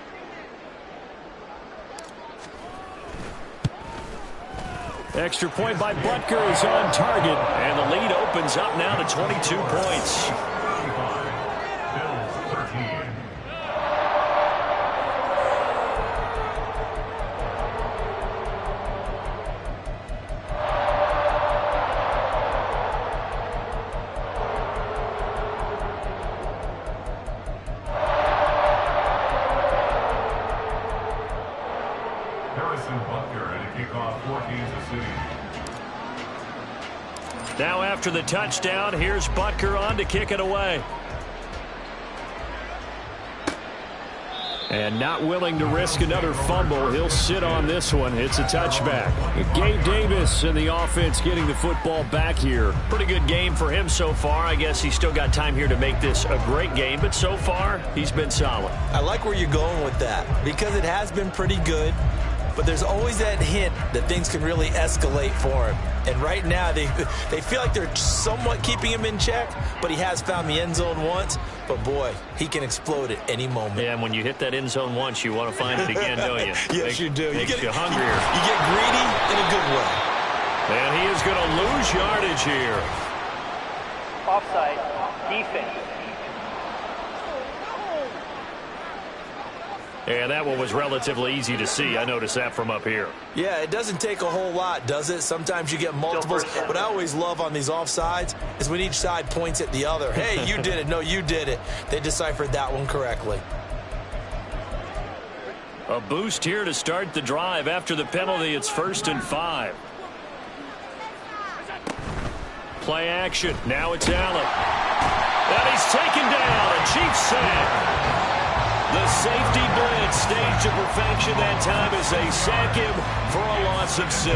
Extra point by Butker is on target. And the lead opens up now to 22 points. Harrison Butker at a kickoff. Tip-off for Kansas City. Now after the touchdown, here's Butker on to kick it away. And not willing to risk another fumble. He'll sit on this one. It's a touchback. Gabe Davis and the offense getting the football back here. Pretty good game for him so far. I guess he's still got time here to make this a great game, but so far, he's been solid. I like where you're going with that because it has been pretty good, but there's always that hint that things can really escalate for him. And right now, they feel like they're somewhat keeping him in check, but he has found the end zone once. But, boy, he can explode at any moment. Yeah, and when you hit that end zone once, you want to find it again, don't you? Yes, you do. Makes you hungrier. You get greedy in a good way. And he is going to lose yardage here. Offside. Defense. And that one was relatively easy to see. I noticed that from up here. Yeah, it doesn't take a whole lot, does it? Sometimes you get multiples. What I always love on these offsides is when each side points at the other. Hey, you did it. No, you did it. They deciphered that one correctly. A boost here to start the drive. After the penalty, it's 1st and 5. Play action. Now it's Allen. And he's taken down. A Chiefs sack. The safety blitz staged to perfection that time as they sack him for a loss of 6.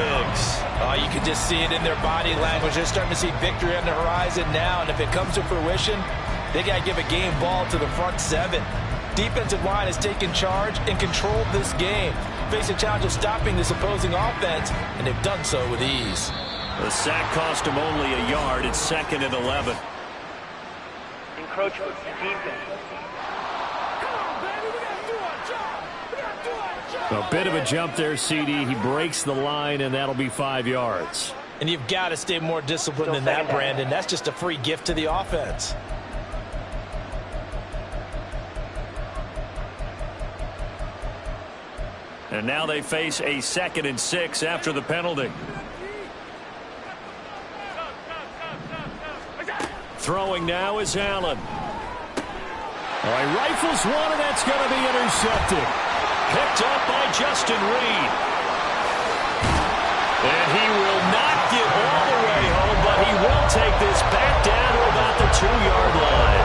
Oh, you can just see it in their body language. They're starting to see victory on the horizon now, and if it comes to fruition, they got to give a game ball to the front 7. Defensive line has taken charge and controlled this game. Face a challenge of stopping this opposing offense, and they've done so with ease. The sack cost him only a yard. It's 2nd and 11. Encroachment. Defense. A bit of a jump there, CD. He breaks the line, and that'll be 5 yards. And you've got to stay more disciplined than that, Brandon. That's just a free gift to the offense. And now they face a 2nd and 6 after the penalty. Throwing now is Allen. All right, rifles one, and that's going to be intercepted. Picked up by Justin Reed. And he will not get all the way home, but he will take this back down to about the 2-yard line.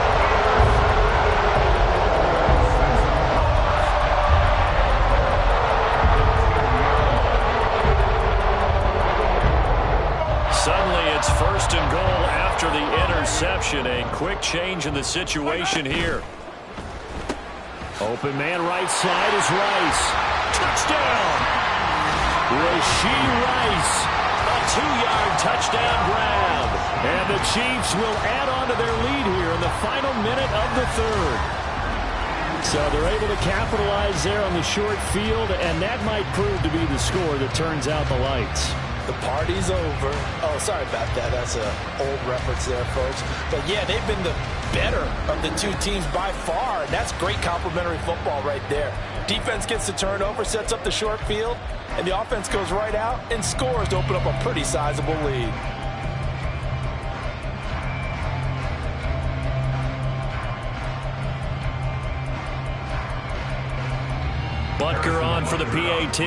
Suddenly it's 1st and goal after the interception. A quick change in the situation here. Open man right side is Rice. Touchdown! Rashee Rice. A 2-yard touchdown grab. And the Chiefs will add on to their lead here in the final minute of the 3rd. So they're able to capitalize there on the short field, and that might prove to be the score that turns out the lights. The party's over. Oh, sorry about that. That's an old reference there, folks. But, yeah, they've been the better of the two teams by far, and that's great complimentary football right there. Defense gets the turnover, sets up the short field, and the offense goes right out and scores to open up a pretty sizable lead. Butker on for the PAT.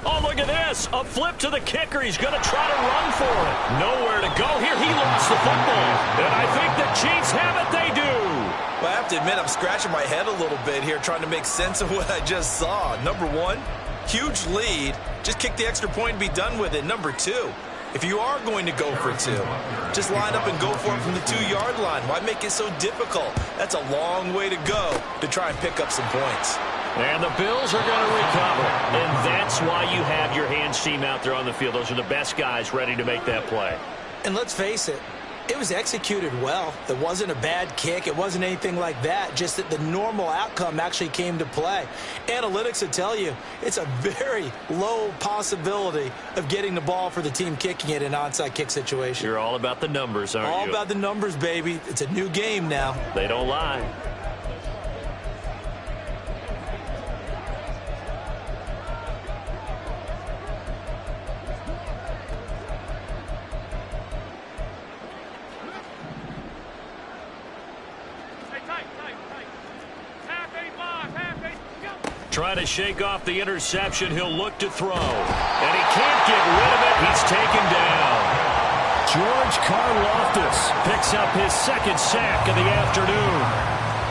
Oh, look at this. A flip to the kicker. He's going to try to run for it. Nowhere to go here. He lost the football. And I think the Chiefs have it. They do. Well, I have to admit, I'm scratching my head a little bit here trying to make sense of what I just saw. Number 1, huge lead. Just kick the extra point and be done with it. Number 2, if you are going to go for 2, just line up and go for it from the 2-yard line. Why make it so difficult? That's a long way to go to try and pick up some points. And the Bills are going to recover. And that's why you have your hands team out there on the field. Those are the best guys ready to make that play. And let's face it, it was executed well. It wasn't a bad kick. It wasn't anything like that. Just that the normal outcome actually came to play. Analytics will tell you it's a very low possibility of getting the ball for the team kicking it in an onside kick situation. You're all about the numbers, aren't you? All about the numbers, baby. It's a new game now. They don't lie. Trying to shake off the interception. He'll look to throw. And he can't get rid of it. He's taken down. George Karlaftis picks up his second sack of the afternoon.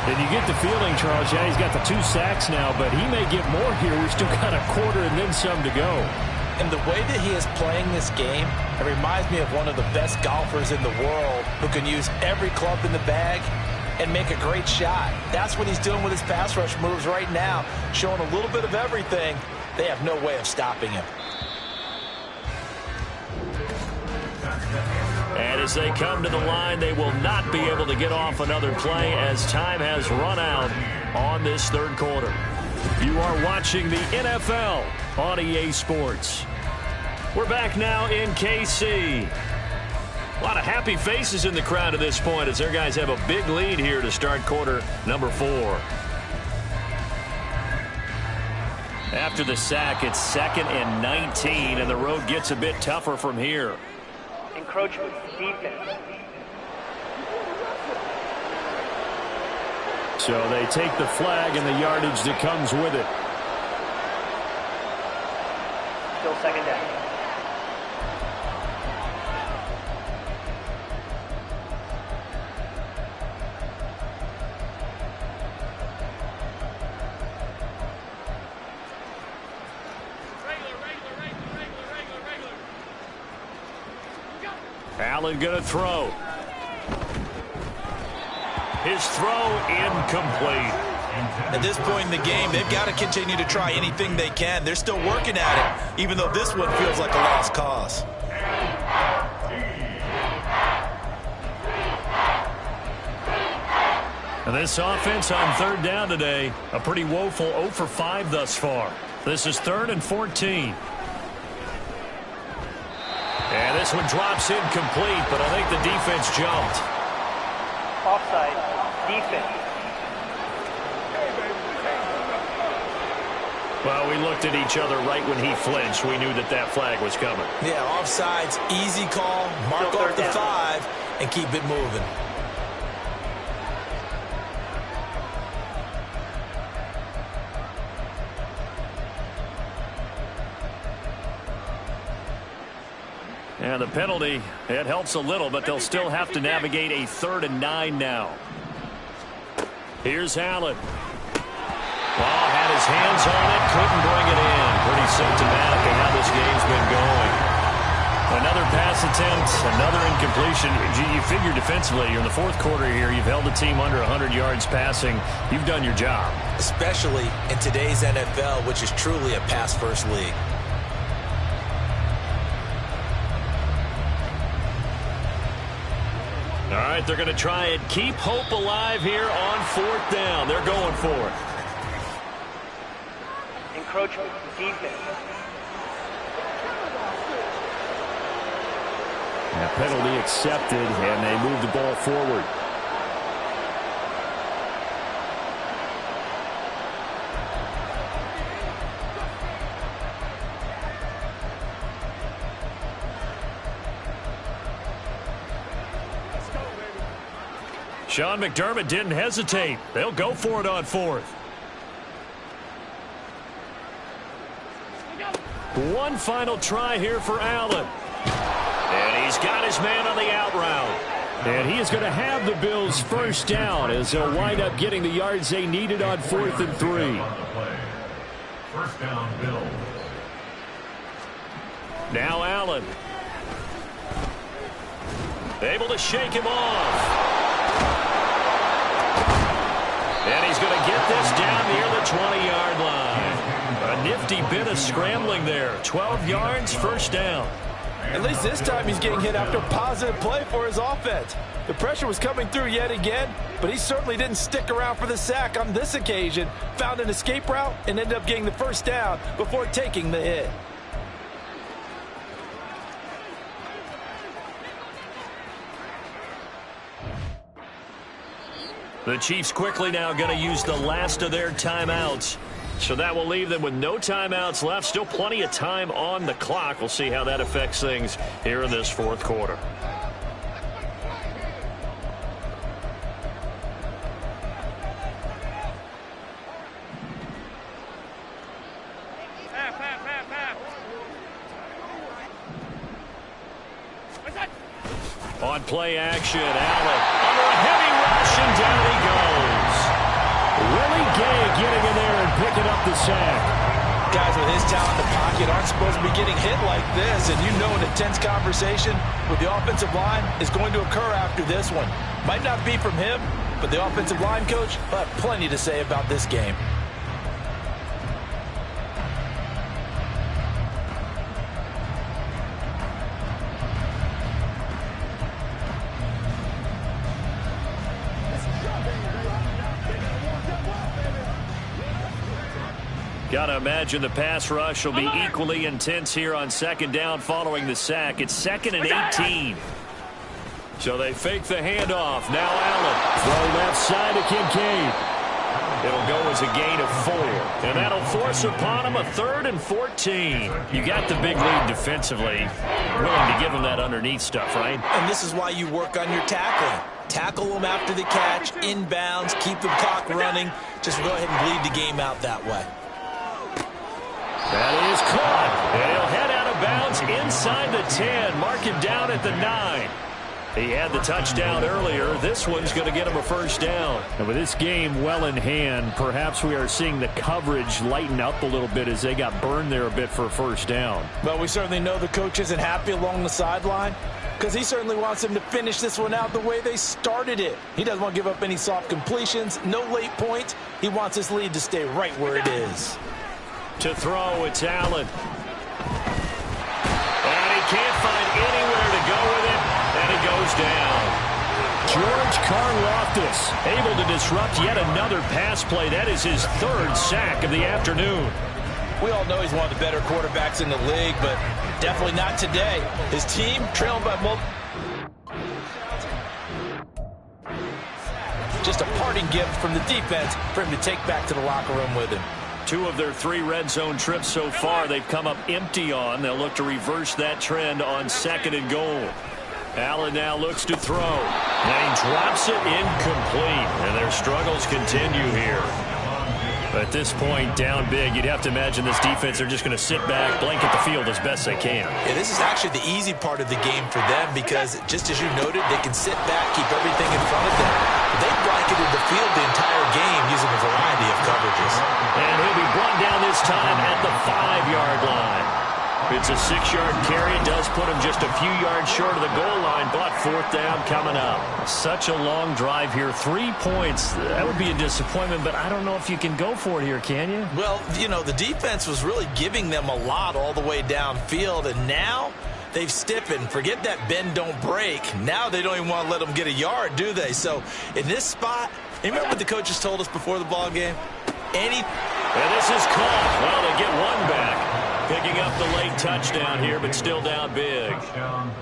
And you get the feeling, Charles, yeah, he's got the 2 sacks now, but he may get more here. We've still got a quarter and then some to go. And the way that he is playing this game, it reminds me of one of the best golfers in the world who can use every club in the bag and make a great shot. That's what he's doing with his pass rush moves right now, showing a little bit of everything. They have no way of stopping him. And as they come to the line, they will not be able to get off another play as time has run out on this third quarter. You are watching the NFL on EA Sports. We're back now in KC. A lot of happy faces in the crowd at this point as their guys have a big lead here to start quarter number 4. After the sack, it's 2nd and 19, and the road gets a bit tougher from here. Encroachment, defense. So they take the flag and the yardage that comes with it. Still 2nd down. Allen going to throw. His throw incomplete. At this point in the game, they've got to continue to try anything they can. They're still working at it, even though this one feels like a lost cause. And this offense on 3rd down today, a pretty woeful 0 for 5 thus far. This is 3rd and 14. And this one drops incomplete, but I think the defense jumped. Offside, defense. Well, we looked at each other right when he flinched. We knew that that flag was coming. Yeah, offsides, easy call, mark off the 5, and keep it moving. And the penalty, it helps a little, but they'll still have to navigate a 3rd and 9 now. Here's Allen. Well, had his hands on it, couldn't bring it in. Pretty symptomatic of how this game's been going. Another pass attempt, another incompletion. You figure defensively, you're in the 4th quarter here, you've held the team under 100 yards passing. You've done your job. Especially in today's NFL, which is truly a pass-first league. All right, they're going to try and keep hope alive here on 4th down. They're going for it. Encroachment, defense. And penalty accepted, and they move the ball forward. Sean McDermott didn't hesitate. They'll go for it on 4th. One final try here for Allen. And he's got his man on the out route. And he is going to have the Bills' 1st down as they'll wind up getting the yards they needed on 4th and 3. 1st down, Bills. Now Allen. Able to shake him off. And he's going to get this down near the 20-yard line. A nifty bit of scrambling there. 12 yards, 1st down. At least this time he's getting hit after a positive play for his offense. The pressure was coming through yet again, but he certainly didn't stick around for the sack on this occasion. Found an escape route and ended up getting the 1st down before taking the hit. The Chiefs quickly now going to use the last of their timeouts. So that will leave them with no timeouts left. Still plenty of time on the clock. We'll see how that affects things here in this 4th quarter. On play action, Allen under a heavy rush, and down he goes. Willie Gay getting in there and picking up the sack. Guys with his talent in the pocket aren't supposed to be getting hit like this, and you know an intense conversation with the offensive line is going to occur after this one. Might not be from him, but the offensive line coach will have plenty to say about this game. Got to imagine the pass rush will be equally intense here on second down following the sack. It's 2nd and 18. So they fake the handoff. Now Allen. Throw left side to Kincaid. It'll go as a gain of 4. And that'll force upon him a 3rd and 14. You got the big lead defensively. Willing to give him that underneath stuff, right? And this is why you work on your tackling. Tackle them after the catch, inbounds, keep the clock running. Just go ahead and bleed the game out that way. That is caught. And he'll head out of bounds inside the 10. Mark him down at the 9. He had the touchdown earlier. This one's going to get him a first down. And with this game well in hand, perhaps we are seeing the coverage lighten up a little bit as they got burned there a bit for a first down. But we certainly know the coach isn't happy along the sideline because he certainly wants them to finish this one out the way they started it. He doesn't want to give up any soft completions, no late points. He wants his lead to stay right where it is. To throw, it's Allen. And he can't find anywhere to go with it, and he goes down. George Karlaftis Able to disrupt yet another pass play. That is his 3rd sack of the afternoon. We all know he's one of the better quarterbacks in the league, but definitely not today. His team trailing by multiple. Just a parting gift from the defense for him to take back to the locker room with him. 2 of their 3 red zone trips so far they've come up empty on. They'll look to reverse that trend on 2nd and goal. Allen now looks to throw. And he drops it incomplete. And their struggles continue here. At this point, down big, you'd have to imagine this defense are just going to sit back, blanket the field as best they can. Yeah, this is actually the easy part of the game for them because, just as you noted, they can sit back, keep everything in front of them. They blanketed the field the entire game using a variety of coverages. And he'll be brought down this time at the 5-yard line. It's a 6-yard carry. It does put him just a few yards short of the goal line, but 4th down coming up. Such a long drive here. 3 points. That would be a disappointment, but I don't know if you can go for it here, can you? Well, you know, the defense was really giving them a lot all the way downfield, and now they've stiffened. Forget that bend, don't break. Now they don't even want to let them get a yard, do they? So in this spot, you remember what the coaches told us before the ball game? And this is caught. Well, they get one back. Picking up the late touchdown here, but still down big.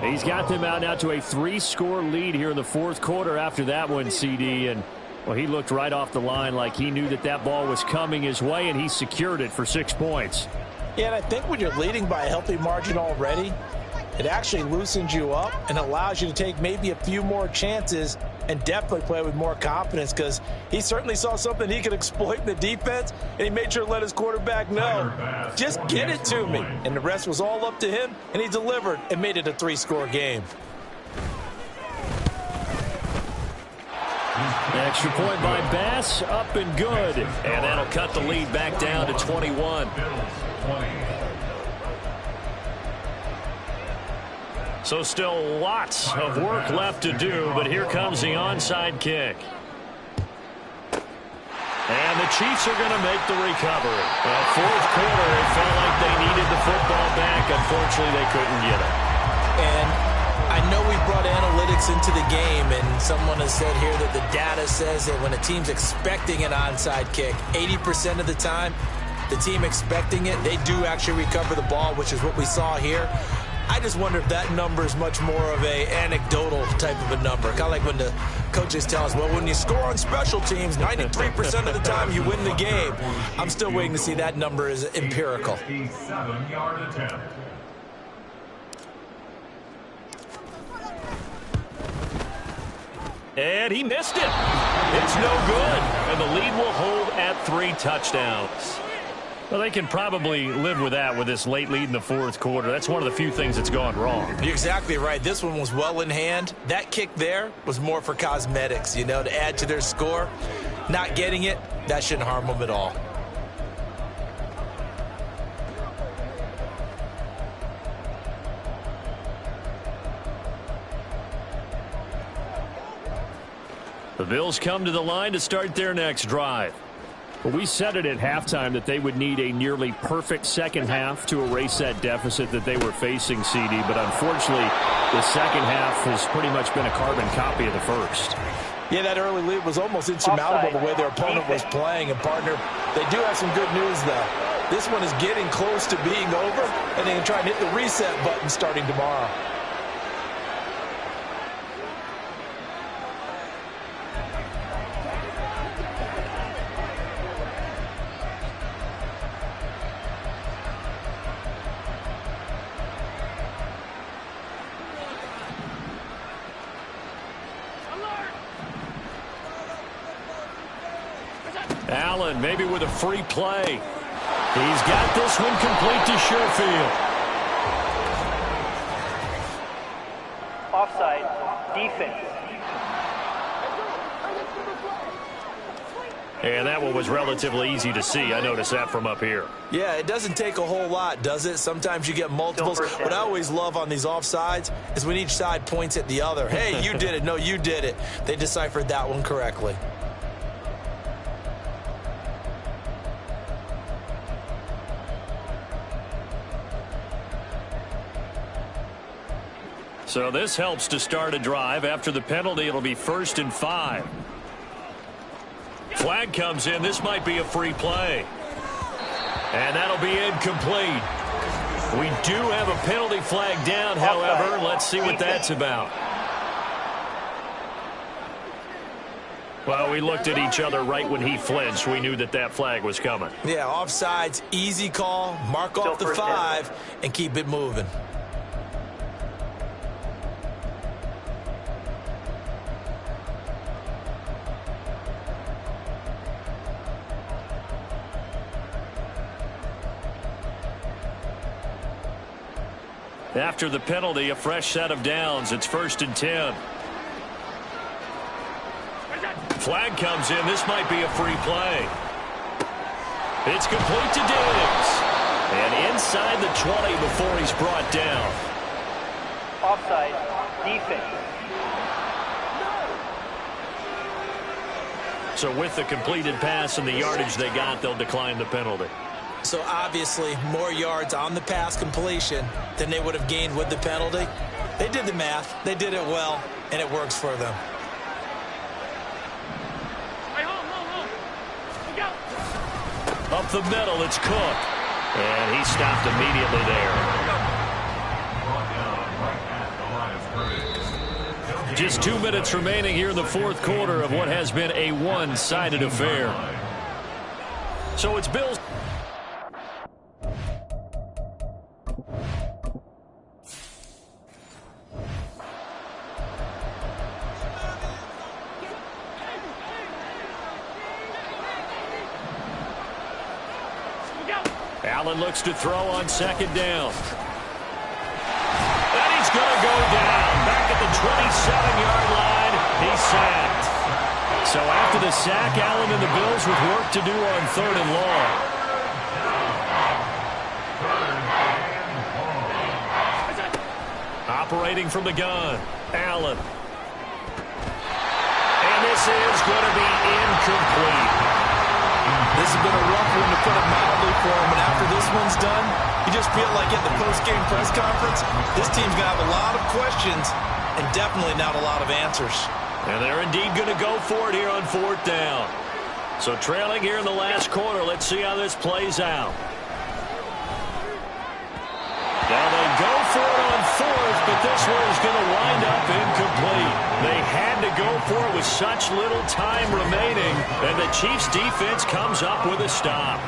He's got them out now to a 3-score lead here in the 4th quarter after that one, CD. And, well, he looked right off the line like he knew that that ball was coming his way, and he secured it for 6 points. Yeah, and I think when you're leading by a healthy margin already, it actually loosens you up and allows you to take maybe a few more chances and definitely play with more confidence because he certainly saw something he could exploit in the defense, and he made sure to let his quarterback know, just get it to me. And the rest was all up to him, and he delivered and made it a 3-score game. Extra point by Bass, up and good. And that'll cut the lead back down to 21. So still lots of work left to do, but here comes the onside kick. And the Chiefs are going to make the recovery. Well, 4th quarter, it felt like they needed the football back. Unfortunately, they couldn't get it. And I know we brought analytics into the game, and someone has said here that the data says that when a team's expecting an onside kick, 80% of the time, the team expecting it, they do actually recover the ball, which is what we saw here. I just wonder if that number is much more of a anecdotal type of a number. Kind of like when the coaches tell us, well, when you score on special teams, 93% of the time you win the game. I'm still waiting to see that number is empirical. 57-yard attempt. And he missed it. It's no good. And the lead will hold at 3 touchdowns. Well, they can probably live with that with this late lead in the fourth quarter. That's one of the few things that's gone wrong. You're exactly right. This one was well in hand. That kick there was more for cosmetics, you know, to add to their score. Not getting it, that shouldn't harm them at all. The Bills come to the line to start their next drive. Well, we said it at halftime that they would need a nearly perfect second half to erase that deficit that they were facing, CD. But unfortunately, the second half has pretty much been a carbon copy of the first. Yeah, that early lead was almost insurmountable the way their opponent was playing. And, partner, they do have some good news, though. This one is getting close to being over, and they can try and hit the reset button starting tomorrow. Allen maybe with a free play. He's got this one complete to Sherfield. Offside, defense. And that one was relatively easy to see. I noticed that from up here. Yeah, it doesn't take a whole lot, does it? Sometimes you get multiples. What I always love on these offsides is when each side points at the other. Hey, you did it. No, you did it. They deciphered that one correctly. So this helps to start a drive. After the penalty, it'll be 1st and 5. Flag comes in. This might be a free play. And that'll be incomplete. We do have a penalty flag down, however. Let's see what that's about. Well, we looked at each other right when he flinched. We knew that that flag was coming. Yeah, offsides, easy call. Mark off the 5 and keep it moving. After the penalty, a fresh set of downs. It's 1st and 10. Flag comes in. This might be a free play. It's complete to Diggs. And inside the 20 before he's brought down. Offside, defense. So with the completed pass and the yardage they got, they'll decline the penalty. So obviously more yards on the pass completion than they would have gained with the penalty. They did the math. They did it well, and it works for them. Up the middle, it's Cook. And he stopped immediately there. Just 2 minutes remaining here in the fourth quarter of what has been a one-sided affair. So it's Bills. Allen looks to throw on 2nd down. And he's going to go down. Back at the 27-yard line. He's sacked. So after the sack, Allen and the Bills with work to do on 3rd and long. Operating from the gun. Allen. And this is going to be incomplete. This has been a rough one, to put it mildly, for him. And after this one's done, you just feel like at the post-game press conference, this team's going to have a lot of questions and definitely not a lot of answers. And they're indeed going to go for it here on 4th down. So trailing here in the last quarter, let's see how this plays out. Now they go for it on 4th, but this one is going to wind up incomplete. They had to go for it with such little time remaining, and the Chiefs' defense comes up with a stop.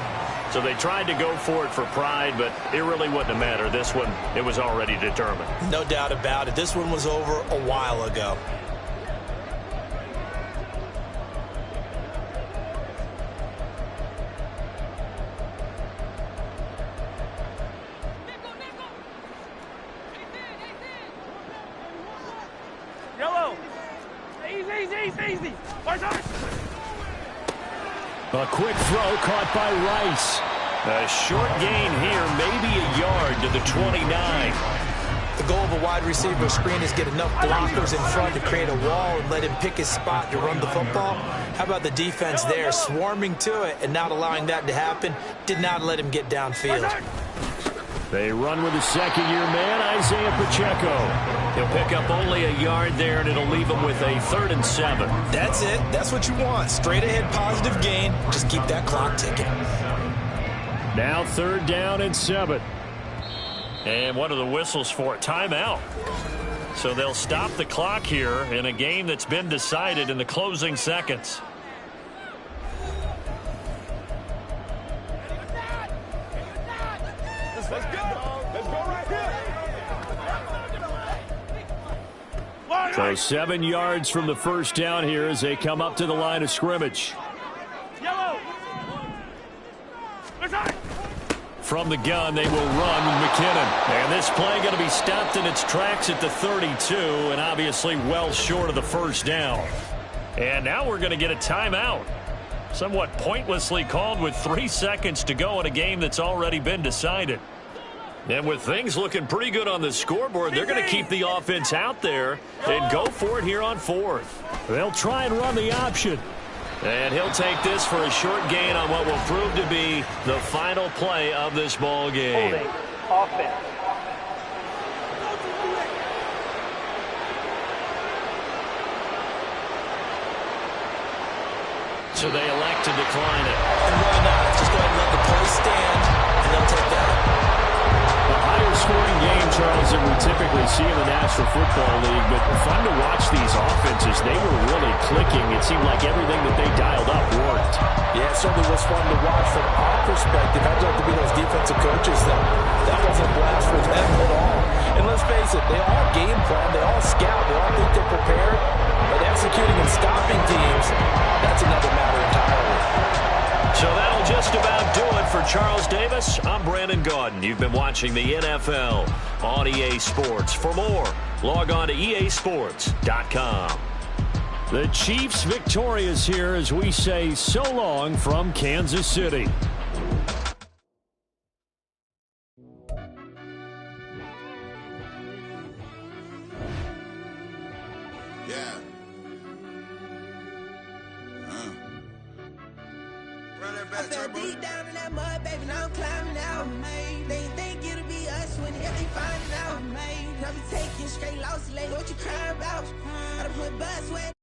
So they tried to go for it for pride, but it really wouldn't have mattered. This one, it was already determined. No doubt about it. This one was over a while ago. A quick throw caught by Rice. A short gain here, maybe a yard to the 29. The goal of a wide receiver screen is get enough blockers in front to create a wall and let him pick his spot to run the football. How about the defense there, swarming to it and not allowing that to happen? Did not let him get downfield. They run with the second-year man, Isaiah Pacheco. He'll pick up only a yard there, and it'll leave him with a 3rd and 7. That's it. That's what you want. Straight ahead positive gain. Just keep that clock ticking. Now 3rd down and 7. And what are the whistles for? Timeout. So they'll stop the clock here in a game that's been decided in the closing seconds. Let's go right here. So 7 yards from the first down here as they come up to the line of scrimmage. From the gun, they will run with McKinnon. And this play going to be stopped in its tracks at the 32, and obviously well short of the first down. And now we're going to get a timeout. Somewhat pointlessly called with 3 seconds to go in a game that's already been decided. And with things looking pretty good on the scoreboard, they're going to keep the offense out there and go for it here on 4th. They'll try and run the option. And he'll take this for a short gain on what will prove to be the final play of this ball game. Holding. Offense. So they elect to decline it. And why not? Just go ahead and let the play stand, and they'll take that. A higher scoring game, Charles, than we typically see in the National Football League, but fun to watch these offenses. They were really clicking. It seemed like everything that they dialed up worked. Yeah, it certainly was fun to watch from our perspective. I'd like to be those defensive coaches that wasn't a blast for them at all. And let's face it, they all game plan, they all scout, they all think they're prepared, but executing and stopping teams, that's another matter entirely. So that'll just about do it for Charles Davis. I'm Brandon Gaudin. You've been watching the NFL on EA Sports. For more, log on to easports.com. The Chiefs victorious here as we say so long from Kansas City. I fell deep down in that mud, baby, now I'm climbing out. They ain't think it'll be us when if they find it out. I be taking straight loss, like what you crying about? I done put bus wet.